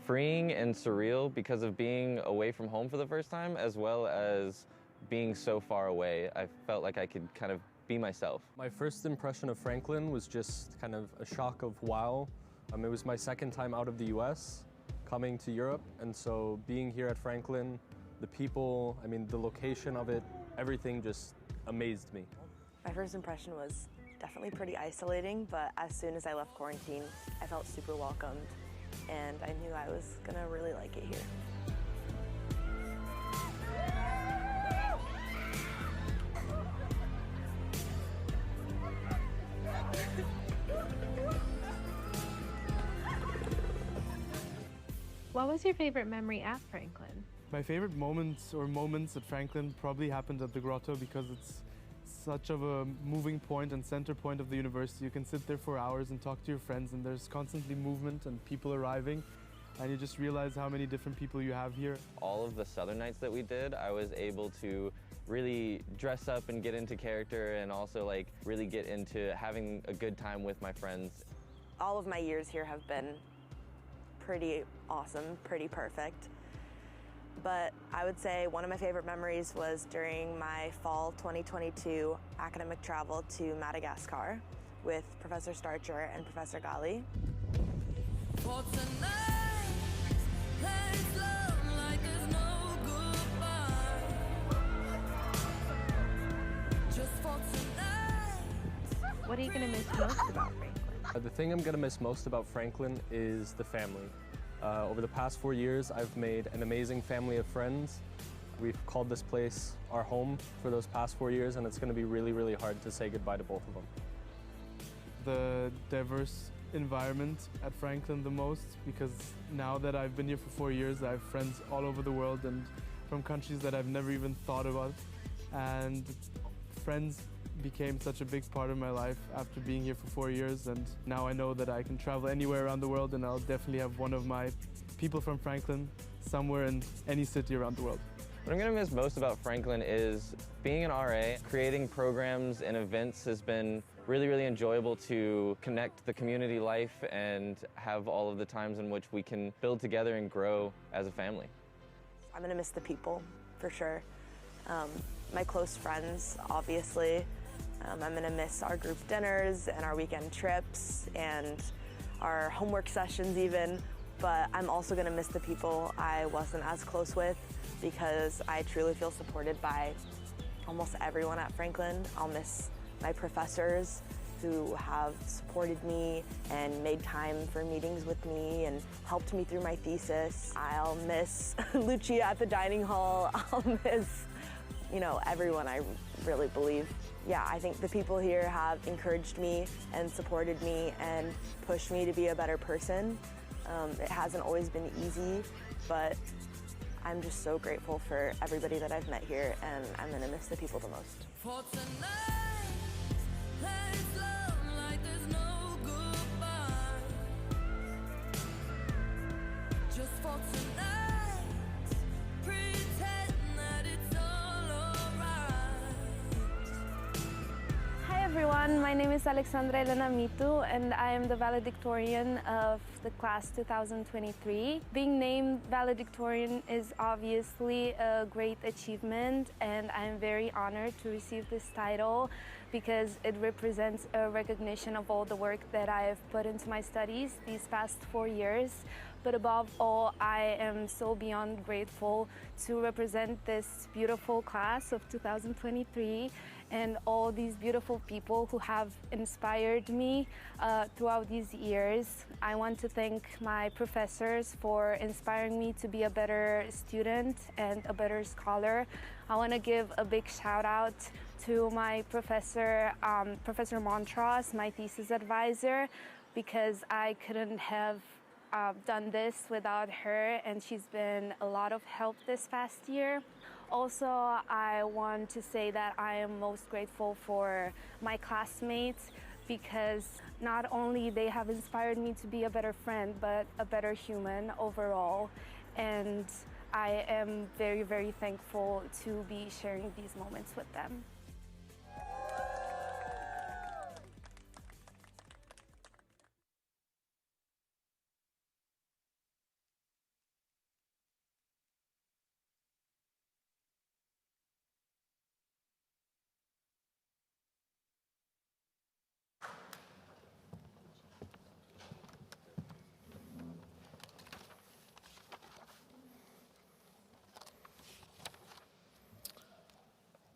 freeing and surreal because of being away from home for the first time, as well as being so far away. I felt like I could kind of be myself. My first impression of Franklin was just kind of a shock of wow. It was my second time out of the US, coming to Europe, and so being here at Franklin, the people, I mean, the location of it, everything just amazed me. My first impression was definitely pretty isolating, but as soon as I left quarantine, I felt super welcomed, and I knew I was gonna really like it here. What was your favorite memory at Franklin? My favorite moments at Franklin probably happened at the grotto because it's such of a moving point and center point of the university. You can sit there for hours and talk to your friends, and there's constantly movement and people arriving, and you just realize how many different people you have here. All of the Southern nights that we did, I was able to really dress up and get into character, and also like really get into having a good time with my friends. All of my years here have been pretty awesome, pretty perfect. But I would say one of my favorite memories was during my fall 2022 academic travel to Madagascar with Professor Starcher and Professor Gali. What are you going to miss most about Franklin? The thing I'm going to miss most about Franklin is the family. Over the past 4 years, I've made an amazing family of friends. We've called this place our home for those past 4 years, and it's going to be really, really hard to say goodbye to both of them. The diverse environment at Franklin the most, because now that I've been here for 4 years, I have friends all over the world and from countries that I've never even thought about. And friends became such a big part of my life after being here for 4 years, and now I know that I can travel anywhere around the world, and I'll definitely have one of my people from Franklin somewhere in any city around the world. What I'm going to miss most about Franklin is being an RA. Creating programs and events has been really, really enjoyable to connect the community life and have all of the times in which we can build together and grow as a family. I'm gonna miss the people, for sure. My close friends, obviously. I'm gonna miss our group dinners and our weekend trips and our homework sessions even, but I'm also gonna miss the people I wasn't as close with because I truly feel supported by almost everyone at Franklin. I'll miss my professors who have supported me and made time for meetings with me and helped me through my thesis. I'll miss Lucia at the dining hall. I'll miss, everyone, I really believe. Yeah, I think the people here have encouraged me and supported me and pushed me to be a better person. It hasn't always been easy, but I'm just so grateful for everybody that I've met here, and I'm gonna miss the people the most. For tonight, let's love like there's no goodbye. Just for tonight, pretend that it's all alright. Hi everyone, my name is Alexandra Elena Mitu, and I am the valedictorian of the class 2023. Being named valedictorian is obviously a great achievement, and I'm very honored to receive this title because it represents a recognition of all the work that I have put into my studies these past 4 years. But above all, I am so beyond grateful to represent this beautiful class of 2023 and all these beautiful people who have inspired me throughout these years. I want to thank my professors for inspiring me to be a better student and a better scholar. I want to give a big shout out to my professor, Professor Montross, my thesis advisor, because I couldn't have done this without her, and she's been a lot of help this past year. Also, I want to say that I am most grateful for my classmates, because not only they have inspired me to be a better friend, but a better human overall. And I am very, very thankful to be sharing these moments with them.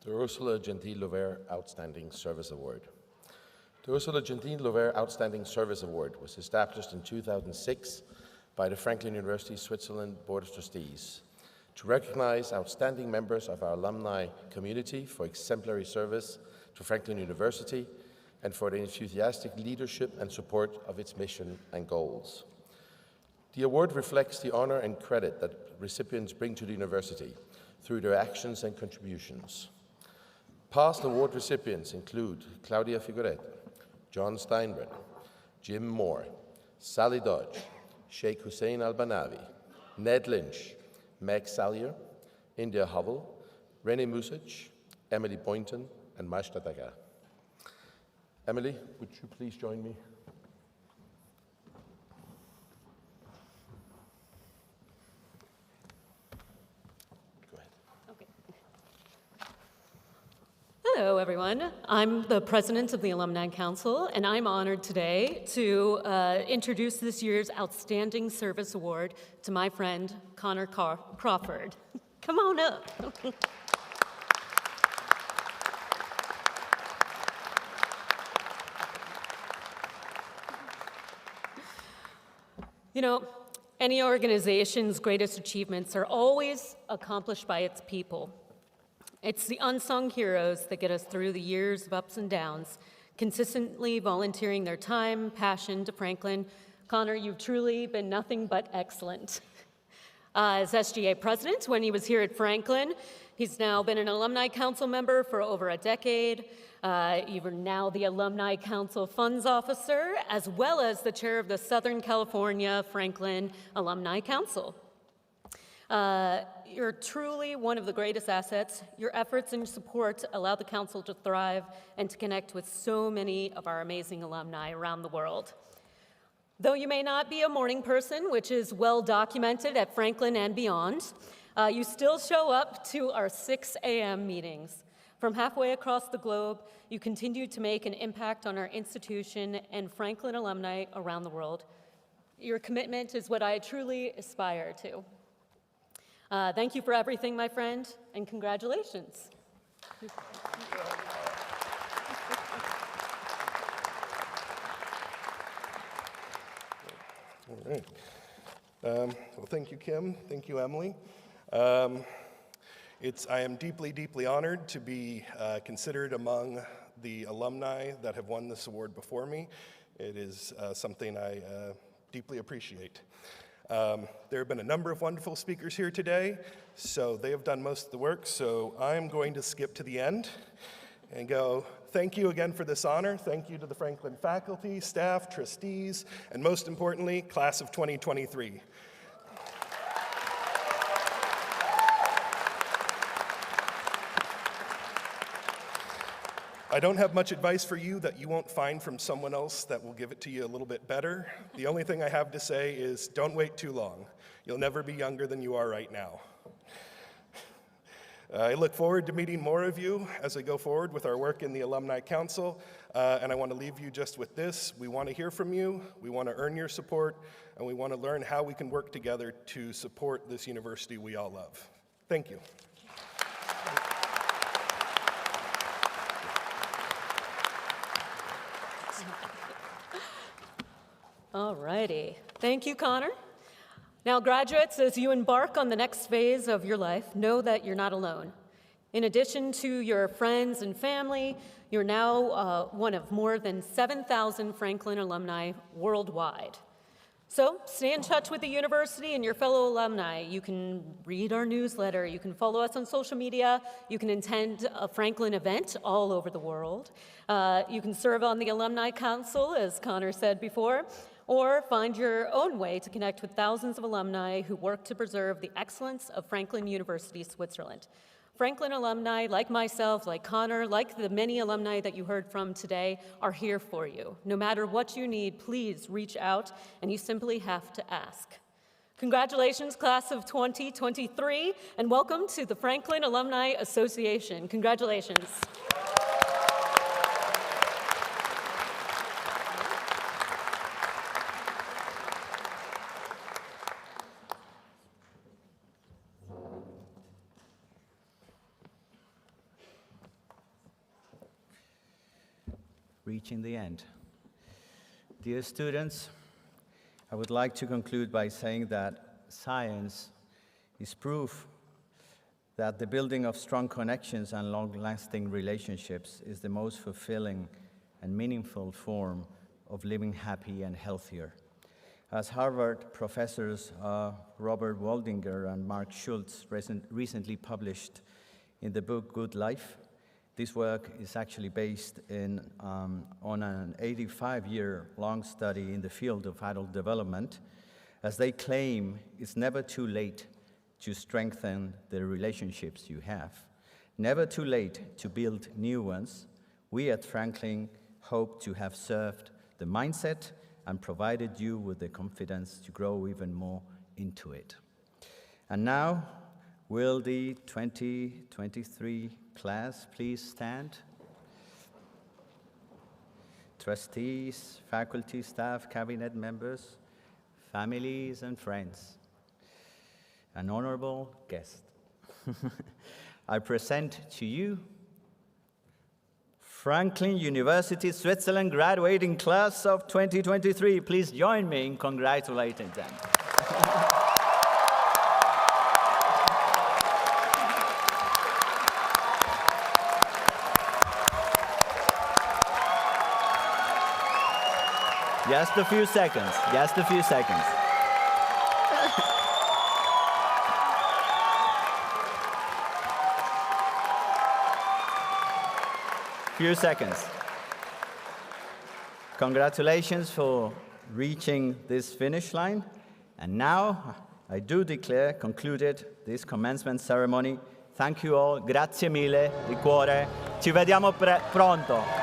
The Ursula Gentile-Lover Outstanding Service Award. The Ursula Gentile-Lover Outstanding Service Award was established in 2006 by the Franklin University Switzerland Board of Trustees to recognize outstanding members of our alumni community for exemplary service to Franklin University and for the enthusiastic leadership and support of its mission and goals. The award reflects the honor and credit that recipients bring to the university through their actions and contributions. Past award recipients include Claudia Figueret, John Steinbrenner, Jim Moore, Sally Dodge, Sheikh Hussein Al-Banawi, Ned Lynch, Meg Salyer, India Hubble, Renee Music, Emily Boynton, and Majda Daga. Emily, would you please join me? Hello, everyone. I'm the president of the Alumni Council, and I'm honored today to introduce this year's Outstanding Service Award to my friend, Connor Crawford. Come on up. You know, any organization's greatest achievements are always accomplished by its people. It's the unsung heroes that get us through the years of ups and downs, consistently volunteering their time, passion to Franklin. Connor, you've truly been nothing but excellent. As SGA president, when he was here at Franklin, he's now been an alumni council member for over a decade. You are now the Alumni Council Funds Officer, as well as the chair of the Southern California Franklin Alumni Council. You're truly one of the greatest assets. Your efforts and support allow the council to thrive and to connect with so many of our amazing alumni around the world. Though you may not be a morning person, which is well documented at Franklin and beyond, you still show up to our 6 a.m. meetings. From halfway across the globe, you continue to make an impact on our institution and Franklin alumni around the world. Your commitment is what I truly aspire to. Thank you for everything, my friend, and congratulations. All right. Well, thank you, Kim. Thank you, Emily. I am deeply, deeply honored to be considered among the alumni that have won this award before me. It is something I deeply appreciate. There have been a number of wonderful speakers here today, so they have done most of the work, so I'm going to skip to the end and go, thank you again for this honor. Thank you to the Franklin faculty, staff, trustees, and most importantly, class of 2023. I don't have much advice for you that you won't find from someone else that will give it to you a little bit better. The only thing I have to say is don't wait too long. You'll never be younger than you are right now. I look forward to meeting more of you as I go forward with our work in the Alumni Council, and I want to leave you just with this. We want to hear from you, we want to earn your support, and we want to learn how we can work together to support this university we all love. Thank you. All righty. Thank you, Connor. Now, graduates, as you embark on the next phase of your life, know that you're not alone. In addition to your friends and family, you're now one of more than 7,000 Franklin alumni worldwide. So stay in touch with the university and your fellow alumni. You can read our newsletter, you can follow us on social media, you can attend a Franklin event all over the world. You can serve on the Alumni Council, as Connor said before, or find your own way to connect with thousands of alumni who work to preserve the excellence of Franklin University, Switzerland. Franklin alumni, like myself, like Connor, like the many alumni that you heard from today, are here for you. No matter what you need, please reach out, and you simply have to ask. Congratulations, class of 2023, and welcome to the Franklin Alumni Association. Congratulations. Reaching the end. Dear students, I would like to conclude by saying that science is proof that the building of strong connections and long-lasting relationships is the most fulfilling and meaningful form of living happy and healthier. As Harvard professors Robert Waldinger and Mark Schultz recently published in the book Good Life, this work is actually based on an 85-year-long study in the field of adult development. As they claim, it's never too late to strengthen the relationships you have. Never too late to build new ones. We at Franklin hope to have served the mindset and provided you with the confidence to grow even more into it. And now, will the 2023 class please stand? Trustees, faculty, staff, cabinet members, families, and friends, an honorable guest. I present to you Franklin University, Switzerland graduating class of 2023. Please join me in congratulating them. Just a few seconds, just a few seconds. Few seconds. Congratulations for reaching this finish line. And now, I do declare concluded this commencement ceremony. Thank you all, grazie mille, di cuore. Ci vediamo pronto.